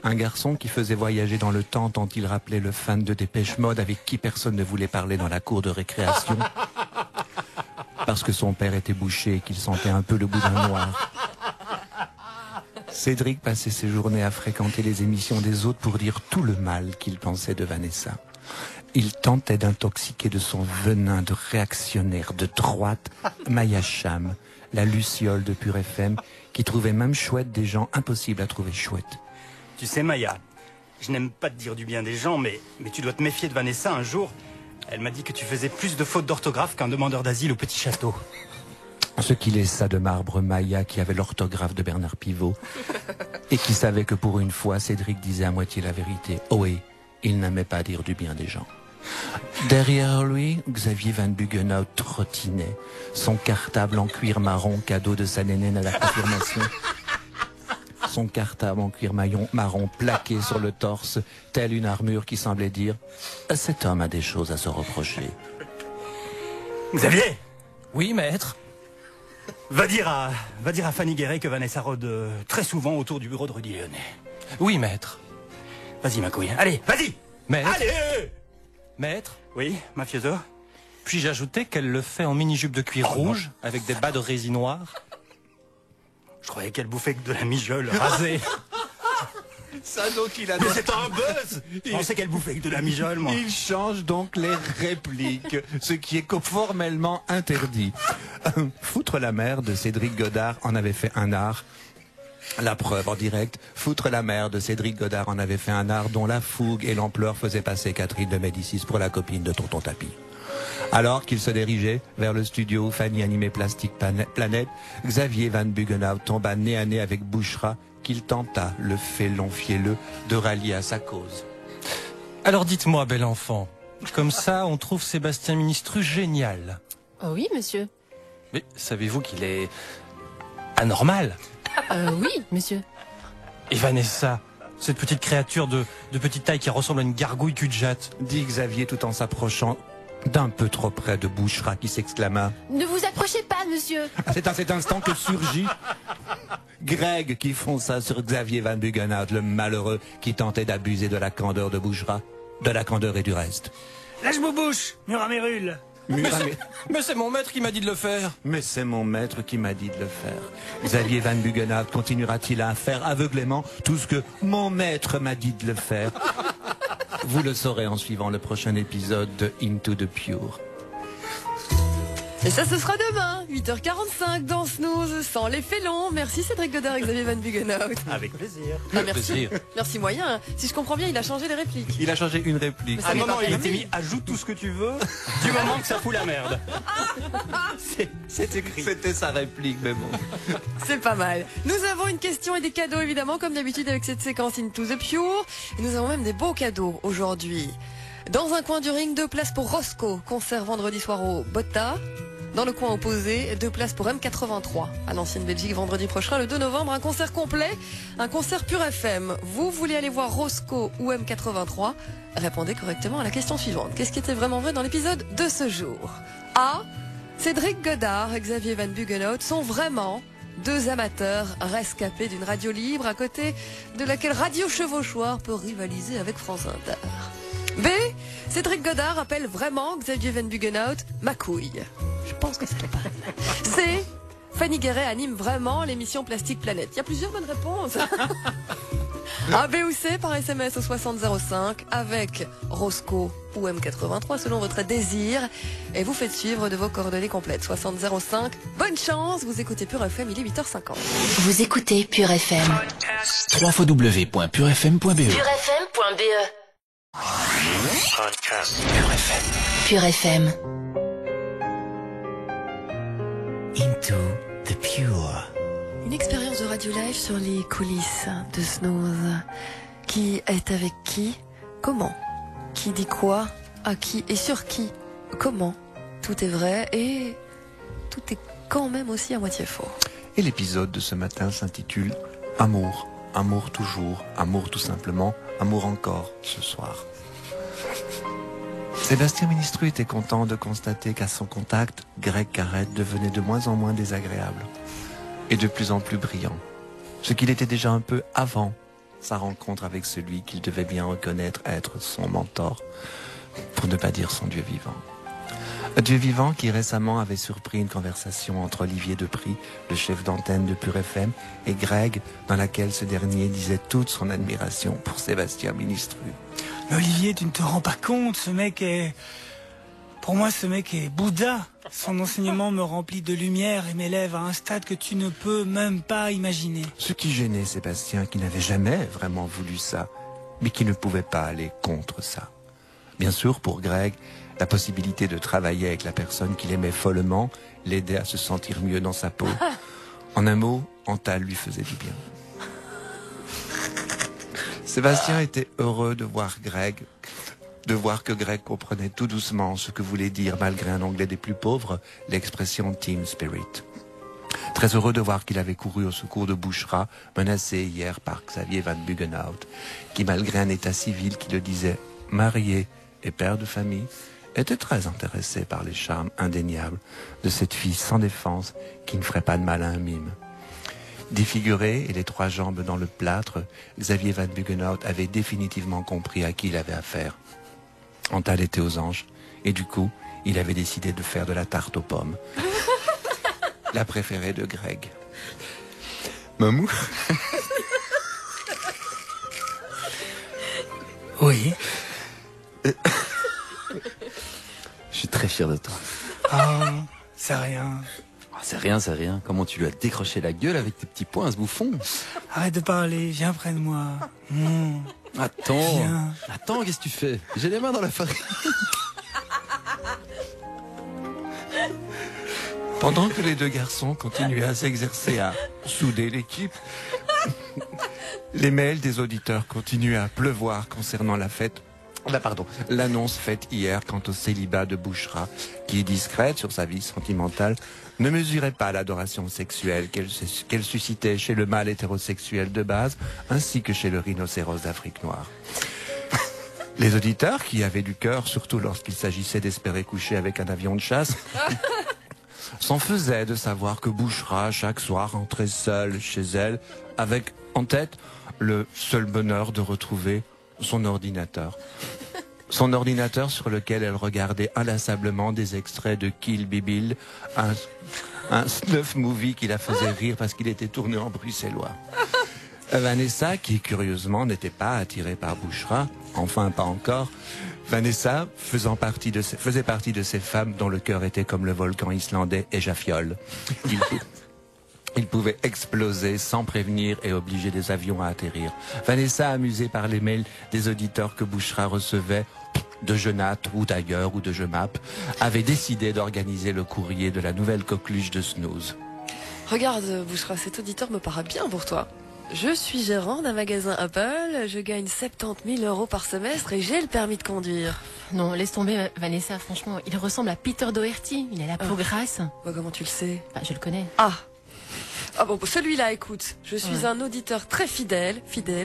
un garçon qui faisait voyager dans le temps tant il rappelait le fan de Dépêche Mode avec qui personne ne voulait parler dans la cour de récréation, parce que son père était bouché et qu'il sentait un peu le boudin noir. Cédric passait ses journées à fréquenter les émissions des autres pour dire tout le mal qu'il pensait de Vanessa. Il tentait d'intoxiquer de son venin de réactionnaire de droite Maya Cham, la luciole de Pur FM, qui trouvait même chouette des gens impossibles à trouver chouettes. Tu sais, Maya, je n'aime pas te dire du bien des gens, mais tu dois te méfier de Vanessa un jour. Elle m'a dit que tu faisais plus de fautes d'orthographe qu'un demandeur d'asile au petit château. Ce qui laissa de marbre Maya qui avait l'orthographe de Bernard Pivot et qui savait que pour une fois Cédric disait à moitié la vérité. Oh oui, il n'aimait pas dire du bien des gens. Derrière lui, Xavier Van Buggenhout trottinait, son cartable en cuir marron cadeau de sa nénène à la confirmation. Son cartable en cuir marron plaqué sur le torse, telle une armure qui semblait dire « Cet homme a des choses à se reprocher ». Xavier, Oui, maître. va dire à Fanny Guéret que Vanessa rôde très souvent autour du bureau de Rudy Léonet. Oui, maître. Vas-y, ma couille. Allez, vas-y. Maître. Allez. Maître. Oui, mafioso. Puis-je ajouter qu'elle le fait en mini-jupe de cuir rouge, avec des bas de résine noire? Je croyais qu'elle bouffait que de la mijole rasée. Ça donc il a... Mais c'est un buzz. Je pensais qu'elle bouffait que de la mijole, moi. Il change donc les répliques, ce qui est formellement interdit. Foutre la mère de Cédric Godard en avait fait un art. La preuve en direct, foutre la mère de Cédric Godard en avait fait un art dont la fougue et l'ampleur faisaient passer Catherine de Médicis pour la copine de Tonton Tapis. Alors qu'il se dirigeait vers le studio où Fanny animait Plastic Planet, Xavier Van Buggenhout tomba nez à nez avec Bouchra, qu'il tenta, le félon fielleux, de rallier à sa cause. Alors dites-moi, bel enfant, comme ça on trouve Sébastien Ministru génial. Oh oui, monsieur. Mais savez-vous qu'il est anormal? Oui, monsieur. Et Vanessa, cette petite créature de petite taille qui ressemble à une gargouille cul-de-jatte, Dit Xavier tout en s'approchant d'un peu trop près de Bouchra qui s'exclama « Ne vous approchez pas, monsieur. C'est à cet instant que surgit Greg qui fonça sur Xavier Van Buggenhout, le malheureux qui tentait d'abuser de la candeur de Bouchra, de la candeur et du reste. Lâche-moi bouche, Muramérule. Mais c'est mon maître qui m'a dit de le faire. Mais c'est mon maître qui m'a dit de le faire. Xavier Van Buggenhout continuera-t-il à faire aveuglément tout ce que mon maître m'a dit de le faire? Vous le saurez en suivant le prochain épisode de Into the Pure. Et ça, ce sera demain, 8h45 dans Snooze, sans les félons. Merci Cédric Godard et Xavier Van Buggenhout. Avec plaisir. Ah, merci. Merci moyen. Si je comprends bien, il a changé les répliques. Il a changé une réplique. Mais ça n'est pas il permis. était mis ajoute tout ce que tu veux, du moment que ça fout la merde. C'est écrit. C'était sa réplique, mais bon. C'est pas mal. Nous avons une question et des cadeaux, évidemment, comme d'habitude avec cette séquence Into the Pure. Et nous avons même des beaux cadeaux aujourd'hui. Dans un coin du ring, 2 places pour Roscoe, concert vendredi soir au Botta. Dans le coin opposé, 2 places pour M83 à l'ancienne Belgique vendredi prochain, le 2 novembre, un concert complet, un concert Pur FM. Vous voulez aller voir Roscoe ou M83? Répondez correctement à la question suivante. Qu'est-ce qui était vraiment vrai dans l'épisode de ce jour? A. Cédric Godard et Xavier Van Buggenhout sont vraiment 2 amateurs rescapés d'une radio libre à côté de laquelle Radio Chevauchoir peut rivaliser avec France Inter. B. Cédric Godard appelle vraiment Xavier Van Buggenhout ma couille. Je pense que c'est pas mal. C. Fanny Guéret anime vraiment l'émission Plastic Planet. Il y a plusieurs bonnes réponses. A, B ou C par SMS au 6005 avec Roscoe ou M83 selon votre désir. Et vous faites suivre de vos coordonnées complètes. 6005. Bonne chance, vous écoutez Pur FM, il est 8h50. Vous écoutez Pur FM. www.purfm.be Purfm.be. Pur FM. Into the Pure. Pure. Une expérience de radio live sur les coulisses de Snooze. Qui est avec qui? Comment? Qui dit quoi? À qui? Et sur qui? Comment? Tout est vrai et tout est quand même aussi à moitié faux. Et l'épisode de ce matin s'intitule Amour. Amour toujours, amour tout simplement, amour encore ce soir. Sébastien Ministru était content de constater qu'à son contact, Greg Carrette devenait de moins en moins désagréable et de plus en plus brillant. Ce qu'il était déjà un peu avant sa rencontre avec celui qu'il devait bien reconnaître être son mentor, pour ne pas dire son Dieu vivant. Un Dieu vivant qui récemment avait surpris une conversation entre Olivier Depry, le chef d'antenne de Pure FM, et Greg, dans laquelle ce dernier disait toute son admiration pour Sébastien Ministru. Mais Olivier, tu ne te rends pas compte, ce mec est... Pour moi, ce mec est Bouddha. Son enseignement me remplit de lumière et m'élève à un stade que tu ne peux même pas imaginer. Ce qui gênait Sébastien, qui n'avait jamais vraiment voulu ça, mais qui ne pouvait pas aller contre ça. Bien sûr, pour Greg, la possibilité de travailler avec la personne qu'il aimait follement l'aidait à se sentir mieux dans sa peau. En un mot, Antal lui faisait du bien. Sébastien était heureux de voir que Greg comprenait tout doucement ce que voulait dire, malgré un anglais des plus pauvres, l'expression team spirit. Très heureux de voir qu'il avait couru au secours de Bouchra, menacé hier par Xavier Van Buggenhout, qui, malgré un état civil qui le disait marié et père de famille, était très intéressé par les charmes indéniables de cette fille sans défense qui ne ferait pas de mal à un mime. Défiguré et les trois jambes dans le plâtre, Xavier Van Buggenhout avait définitivement compris à qui il avait affaire. Antal était aux anges, et du coup, il avait décidé de faire de la tarte aux pommes. La préférée de Greg. Mamou? Oui. Je suis très fier de toi. Ah, c'est rien. Oh, c'est rien, c'est rien. Comment tu lui as décroché la gueule avec tes petits poings, ce bouffon? Arrête de parler, viens près de moi. Attends, Viens. attends, qu'est-ce que tu fais? J'ai les mains dans la farine. Pendant que les deux garçons continuaient à s'exercer à souder l'équipe, les mails des auditeurs continuaient à pleuvoir concernant la fête. L'annonce faite hier quant au célibat de Bouchra, qui, discrète sur sa vie sentimentale, ne mesurait pas l'adoration sexuelle qu'elle suscitait chez le mâle hétérosexuel de base, ainsi que chez le rhinocéros d'Afrique noire. Les auditeurs, qui avaient du cœur, surtout lorsqu'il s'agissait d'espérer coucher avec un avion de chasse, s'en faisaient de savoir que Bouchra, chaque soir, rentrait seule chez elle, avec en tête le seul bonheur de retrouver son ordinateur. Son ordinateur sur lequel elle regardait inlassablement des extraits de Kill Bill, un snuff movie qui la faisait rire parce qu'il était tourné en bruxellois. Vanessa, qui curieusement n'était pas attirée par Bouchra, enfin pas encore, Vanessa faisait partie de ces femmes dont le cœur était comme le volcan islandais Eyjafjallajökull. Il pouvait exploser sans prévenir et obliger des avions à atterrir. Vanessa, amusée par les mails des auditeurs que Bouchra recevait de Genat ou d'ailleurs ou de Gemap, avait décidé d'organiser le courrier de la nouvelle coqueluche de Snooze. Regarde, Bouchra, cet auditeur me paraît bien pour toi. Je suis gérant d'un magasin Apple, je gagne 70 000 € par semestre et j'ai le permis de conduire. Non, laisse tomber, Vanessa, franchement, il ressemble à Peter Doherty, il a la peau grasse. Bah, comment tu le sais? Bah, je le connais. Ah bon, celui-là, écoute, je suis un auditeur très fidèle,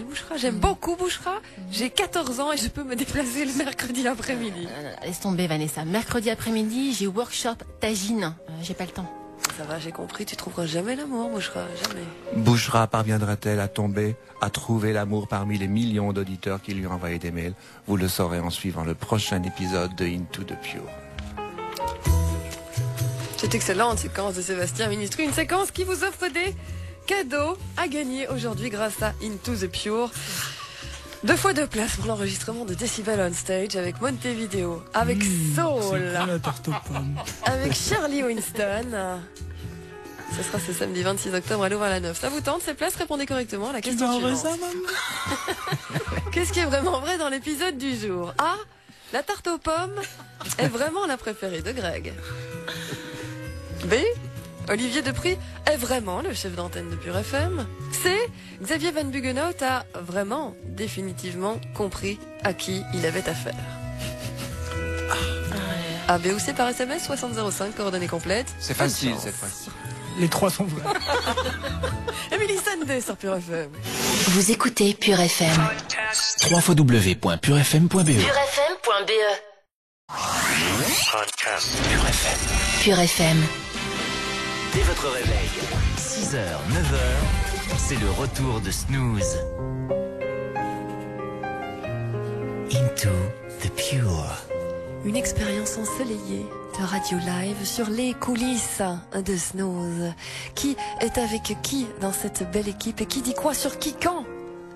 Bouchra, j'aime beaucoup Bouchra, j'ai 14 ans et je peux me déplacer le mercredi après-midi. Laisse tomber, Vanessa, mercredi après-midi, j'ai workshop tagine, j'ai pas le temps. Ça va, j'ai compris, tu trouveras jamais l'amour, Bouchra, jamais. Bouchra parviendra-t-elle à trouver l'amour parmi les millions d'auditeurs qui lui ont envoyé des mails? Vous le saurez en suivant le prochain épisode de Into the Pure. Cette excellente séquence de Sébastien Ministru, une séquence qui vous offre des cadeaux à gagner aujourd'hui grâce à Into the Pure. 2 fois 2 places pour l'enregistrement de Decibel on Stage avec Montevideo, avec Soul, La tarte aux pommes. avec Shirley Winston. Ce sera ce samedi 26 octobre à Louvain-la-Neuve. Ça vous tente ces places? Répondez correctement à la question suivante. Qu'est-ce qui est vraiment vrai dans l'épisode du jour? A. La tarte aux pommes est vraiment la préférée de Greg. B. Olivier Depry est vraiment le chef d'antenne de Pure FM. C. Xavier Van Buggenhout a vraiment, définitivement compris à qui il avait affaire. A, B ou C par SMS, 6005, coordonnées complètes. C'est facile cette fois-ci. Les trois sont vrais. Émilie Sandé sur Pure FM. Vous écoutez Pure FM. www.purefm.be purefm.be. Pure FM. Pure FM. Dès votre réveil, 6h, 9h, c'est le retour de Snooze. Into the Pure. Une expérience ensoleillée de radio live sur les coulisses de Snooze. Qui est avec qui dans cette belle équipe et qui dit quoi sur qui quand?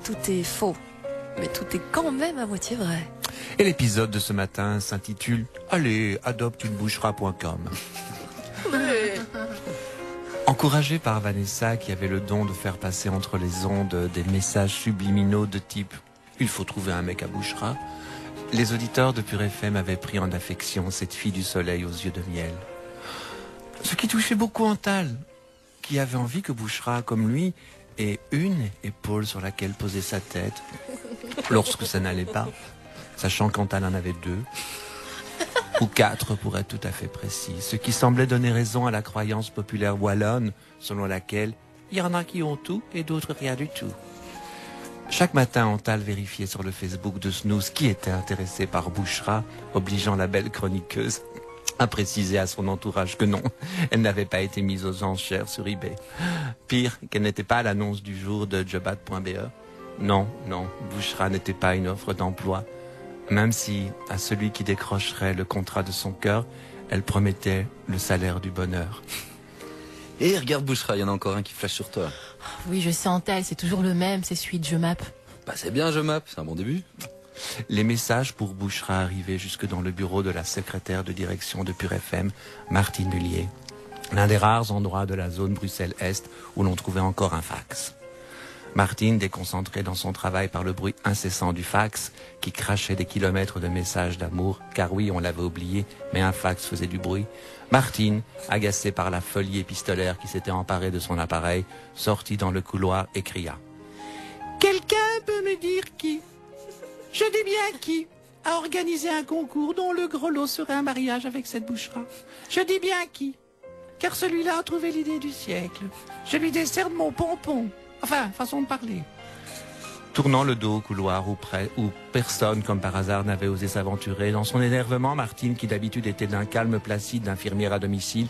Tout est faux, mais tout est quand même à moitié vrai. Et l'épisode de ce matin s'intitule « Allez, adopteuneBouchera.com ». Encouragé par Vanessa qui avait le don de faire passer entre les ondes des messages subliminaux de type « Il faut trouver un mec à Bouchera », les auditeurs de Pure FM avaient pris en affection cette fille du soleil aux yeux de miel. Ce qui touchait beaucoup Antal, qui avait envie que Bouchera, comme lui, ait une épaule sur laquelle poser sa tête lorsque ça n'allait pas, sachant qu'Antal en avait 2, ou 4 pour être tout à fait précis, ce qui semblait donner raison à la croyance populaire wallonne selon laquelle il y en a qui ont tout et d'autres rien du tout. Chaque matin, Antal vérifiait sur le Facebook de Snooze qui était intéressé par Bouchera, obligeant la belle chroniqueuse à préciser à son entourage que non, elle n'avait pas été mise aux enchères sur eBay. Pire, qu'elle n'était pas à l'annonce du jour de jobat.be. Non, Bouchera n'était pas une offre d'emploi, même si, à celui qui décrocherait le contrat de son cœur, elle promettait le salaire du bonheur. Et regarde Bouchera, il y en a encore un qui flash sur toi. Oui, je sais, Antal, c'est toujours le même, c'est celui de Je Map. Bah c'est bien, je map, c'est un bon début. Les messages pour Bouchera arrivaient jusque dans le bureau de la secrétaire de direction de Pure FM, Martine Dullier. L'un des rares endroits de la zone Bruxelles-Est où l'on trouvait encore un fax. Martine, déconcentrée dans son travail par le bruit incessant du fax, qui crachait des kilomètres de messages d'amour, car oui, on l'avait oublié, mais un fax faisait du bruit. Martine, agacée par la folie épistolaire qui s'était emparée de son appareil, sortit dans le couloir et cria. « Quelqu'un peut me dire qui, je dis bien qui, a organisé un concours dont le gros lot serait un mariage avec cette Bouchera? Je dis bien qui, car celui-là a trouvé l'idée du siècle. Je lui décerne mon pompon. Enfin, façon de parler. » Tournant le dos au couloir où personne, comme par hasard, n'avait osé s'aventurer, dans son énervement, Martine, qui d'habitude était d'un calme placide d'infirmière à domicile,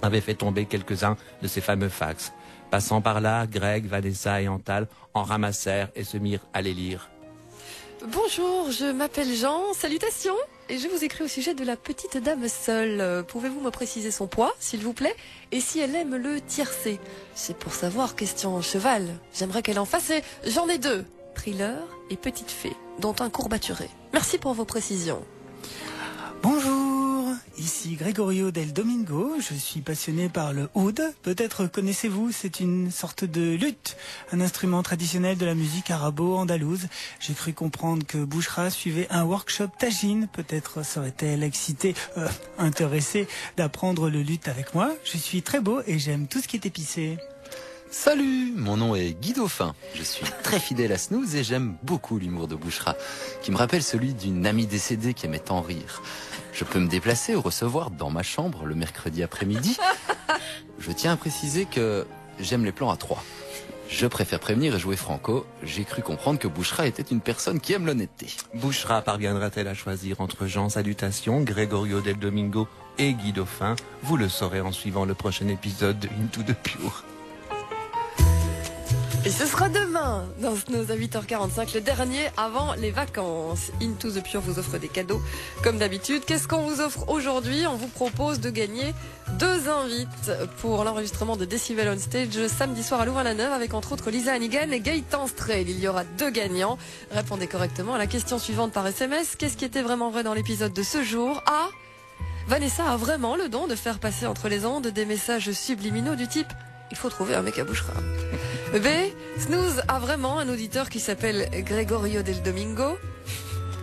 avait fait tomber quelques-uns de ses fameux fax. Passant par là, Greg, Vanessa et Antal en ramassèrent et se mirent à les lire. Bonjour, je m'appelle Jean, salutations, et je vous écris au sujet de la petite dame seule. Pouvez-vous me préciser son poids, s'il vous plaît, et si elle aime le tiercé? C'est pour savoir, question cheval. J'aimerais qu'elle en fasse, et j'en ai 2. Thriller et Petite Fée, dont un courbaturé. Merci pour vos précisions. Bonjour, ici Gregorio del Domingo, je suis passionné par le oud. Peut-être connaissez-vous, c'est une sorte de luth, un instrument traditionnel de la musique arabo-andalouse. J'ai cru comprendre que Bouchera suivait un workshop tagine. Peut-être serait-elle intéressée d'apprendre le luth avec moi. Je suis très beau et j'aime tout ce qui est épicé. Salut, mon nom est Guy Dauphin. Je suis très fidèle à Snooze et j'aime beaucoup l'humour de Bouchera, qui me rappelle celui d'une amie décédée qui aimait tant rire. Je peux me déplacer ou recevoir dans ma chambre le mercredi après-midi. Je tiens à préciser que j'aime les plans à 3. Je préfère prévenir et jouer franco. J'ai cru comprendre que Bouchera était une personne qui aime l'honnêteté. Bouchera parviendra-t-elle à choisir entre Jean Salutations, Gregorio del Domingo et Guy Dauphin? Vous le saurez en suivant le prochain épisode de Into the Pure. Et ce sera demain, dans Snooze à 8h45, le dernier avant les vacances. Into the Pure vous offre des cadeaux, comme d'habitude. Qu'est-ce qu'on vous offre aujourd'hui? On vous propose de gagner 2 invites pour l'enregistrement de Decibel on Stage samedi soir à Louvain-la-Neuve, avec entre autres Lisa Hannigan et Gaëtan Strel. Il y aura 2 gagnants. Répondez correctement à la question suivante par SMS. Qu'est-ce qui était vraiment vrai dans l'épisode de ce jour? A. Vanessa a vraiment le don de faire passer entre les ondes des messages subliminaux du type « Il faut trouver un mec à Bouchera ». B. Snooze a vraiment un auditeur qui s'appelle Gregorio del Domingo.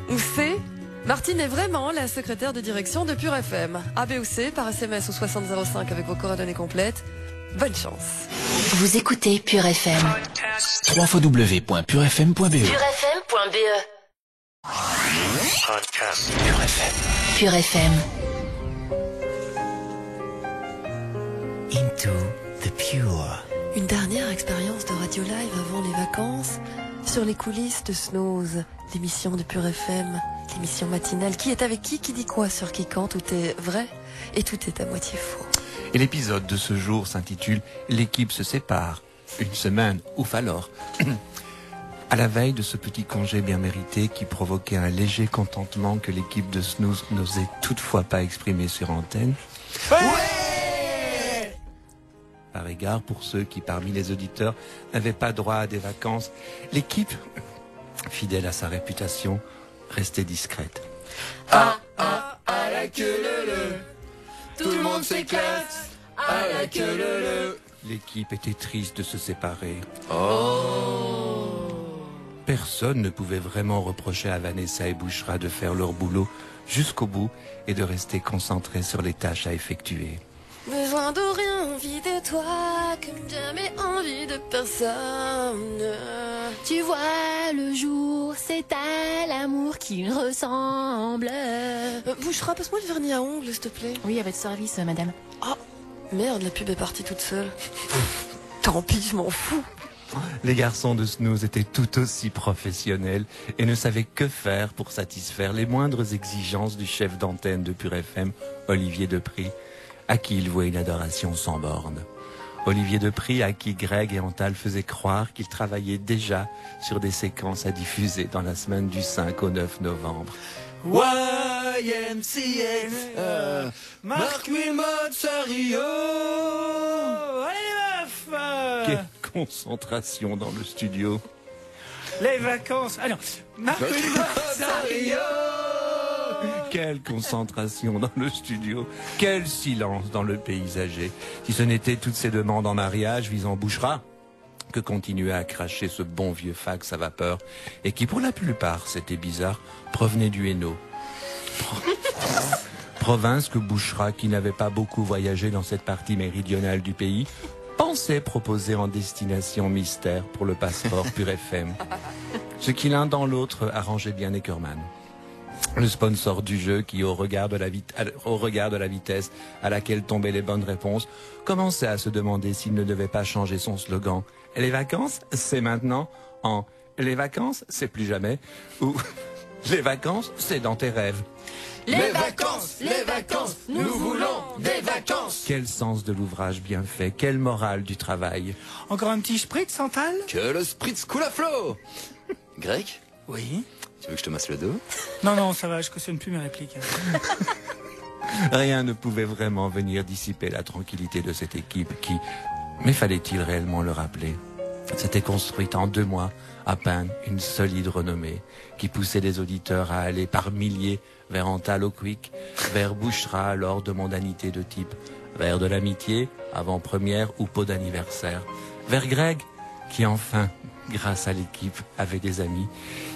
Ou C. Martine est vraiment la secrétaire de direction de Pure FM. A, B ou C par SMS au 6005 avec vos coordonnées complètes. Bonne chance. Vous écoutez Pure FM. www.purefm.be. purefm.be. Podcast. Pure FM. Pure FM. Into the Pure. Une dernière expérience de radio live avant les vacances sur les coulisses de Snooze, l'émission de Pure FM, l'émission matinale. Qui est avec qui dit quoi sur qui quand, tout est vrai et tout est à moitié faux. Et l'épisode de ce jour s'intitule « L'équipe se sépare ». Une semaine, ouf alors. À la veille de ce petit congé bien mérité qui provoquait un léger contentement que l'équipe de Snooze n'osait toutefois pas exprimer sur antenne. Ouais ! Par égard pour ceux qui, parmi les auditeurs, n'avaient pas droit à des vacances, l'équipe, fidèle à sa réputation, restait discrète. À la queue le. Tout le monde s'éclate à la queue le. L'équipe était triste de se séparer. Oh. Personne ne pouvait vraiment reprocher à Vanessa et Bouchra de faire leur boulot jusqu'au bout et de rester concentrés sur les tâches à effectuer. Besoin de rien, envie de toi, comme jamais envie de personne. Tu vois, le jour, c'est à l'amour qu'il ressemble. Bouchra, passe-moi le vernis à ongles, s'il te plaît. Oui, à votre service, madame. Oh, merde, la pub est partie toute seule. Tant pis, je m'en fous. Les garçons de Snooze étaient tout aussi professionnels et ne savaient que faire pour satisfaire les moindres exigences du chef d'antenne de Pure FM, Olivier Depry, à qui il vouait une adoration sans borne. Olivier Depry, à qui Greg et Antal faisaient croire qu'ils travaillaient déjà sur des séquences à diffuser dans la semaine du 5 au 9 novembre. YMCA, Marc Wilmot, Sario. Allez les meufs Quelle concentration dans le studio. Les vacances. Alors, Marc Wilmot, Sario. Quelle concentration dans le studio. Quel silence dans le paysager. Si ce n'était toutes ces demandes en mariage visant Bouchra, que continuait à cracher ce bon vieux fax à vapeur, et qui pour la plupart, c'était bizarre, provenait du Hainaut. Province que Bouchra, qui n'avait pas beaucoup voyagé dans cette partie méridionale du pays, pensait proposer en destination mystère pour le passeport Pure FM. Ce qui l'un dans l'autre arrangeait bien Neckermann. Le sponsor du jeu qui, au regard de la vitesse à laquelle tombaient les bonnes réponses, commençait à se demander s'il ne devait pas changer son slogan. Et les vacances, c'est maintenant, en les vacances, c'est plus jamais, ou les vacances, c'est dans tes rêves. Les vacances, nous voulons des vacances. Quel sens de l'ouvrage bien fait, quelle morale du travail. Encore un petit spritz, Santal? Que le spritz coule à flot. Greg, Oui. tu veux que je te masse le dos? Non, ça va, je cautionne plus mes répliques. Rien ne pouvait vraiment venir dissiper la tranquillité de cette équipe qui, mais fallait-il réellement le rappeler, s'était construite en 2 mois à peine une solide renommée qui poussait les auditeurs à aller par milliers vers Antal au Quick, vers Bouchra lors de mondanités de type, vers de l'amitié, avant-première ou pot d'anniversaire, vers Greg qui enfin, grâce à l'équipe, avait des amis,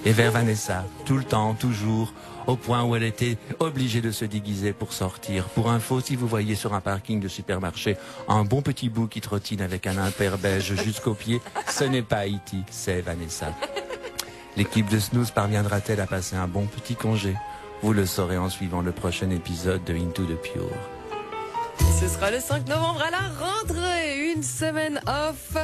et vers Vanessa, tout le temps, toujours, au point où elle était obligée de se déguiser pour sortir. Pour info, si vous voyez sur un parking de supermarché un bon petit bout qui trottine avec un impair beige jusqu'au pied, ce n'est pas Haïti, c'est Vanessa. L'équipe de Snooze parviendra-t-elle à passer un bon petit congé? Vous le saurez en suivant le prochain épisode de Into the Pure. Ce sera le 5 novembre à la rentrée, une semaine off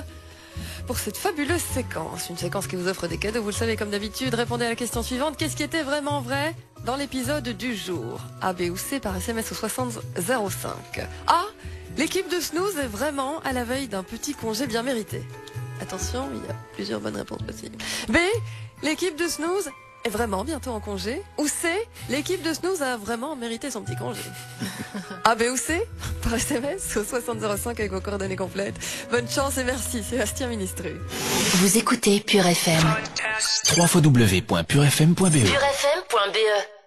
pour cette fabuleuse séquence. Une séquence qui vous offre des cadeaux, vous le savez comme d'habitude. Répondez à la question suivante. Qu'est-ce qui était vraiment vrai dans l'épisode du jour? A, B ou C par SMS au 6005. A, l'équipe de Snooze est vraiment à la veille d'un petit congé bien mérité. Attention, il y a plusieurs bonnes réponses possibles. B, l'équipe de Snooze est vraiment bientôt en congé. Ou C, l'équipe de Snooze a vraiment mérité son petit congé. A, B ou C par SMS au 6005 avec vos coordonnées complètes. Bonne chance et merci, Sébastien Ministru. Vous écoutez Pure FM. www.purefm.be. purefm.be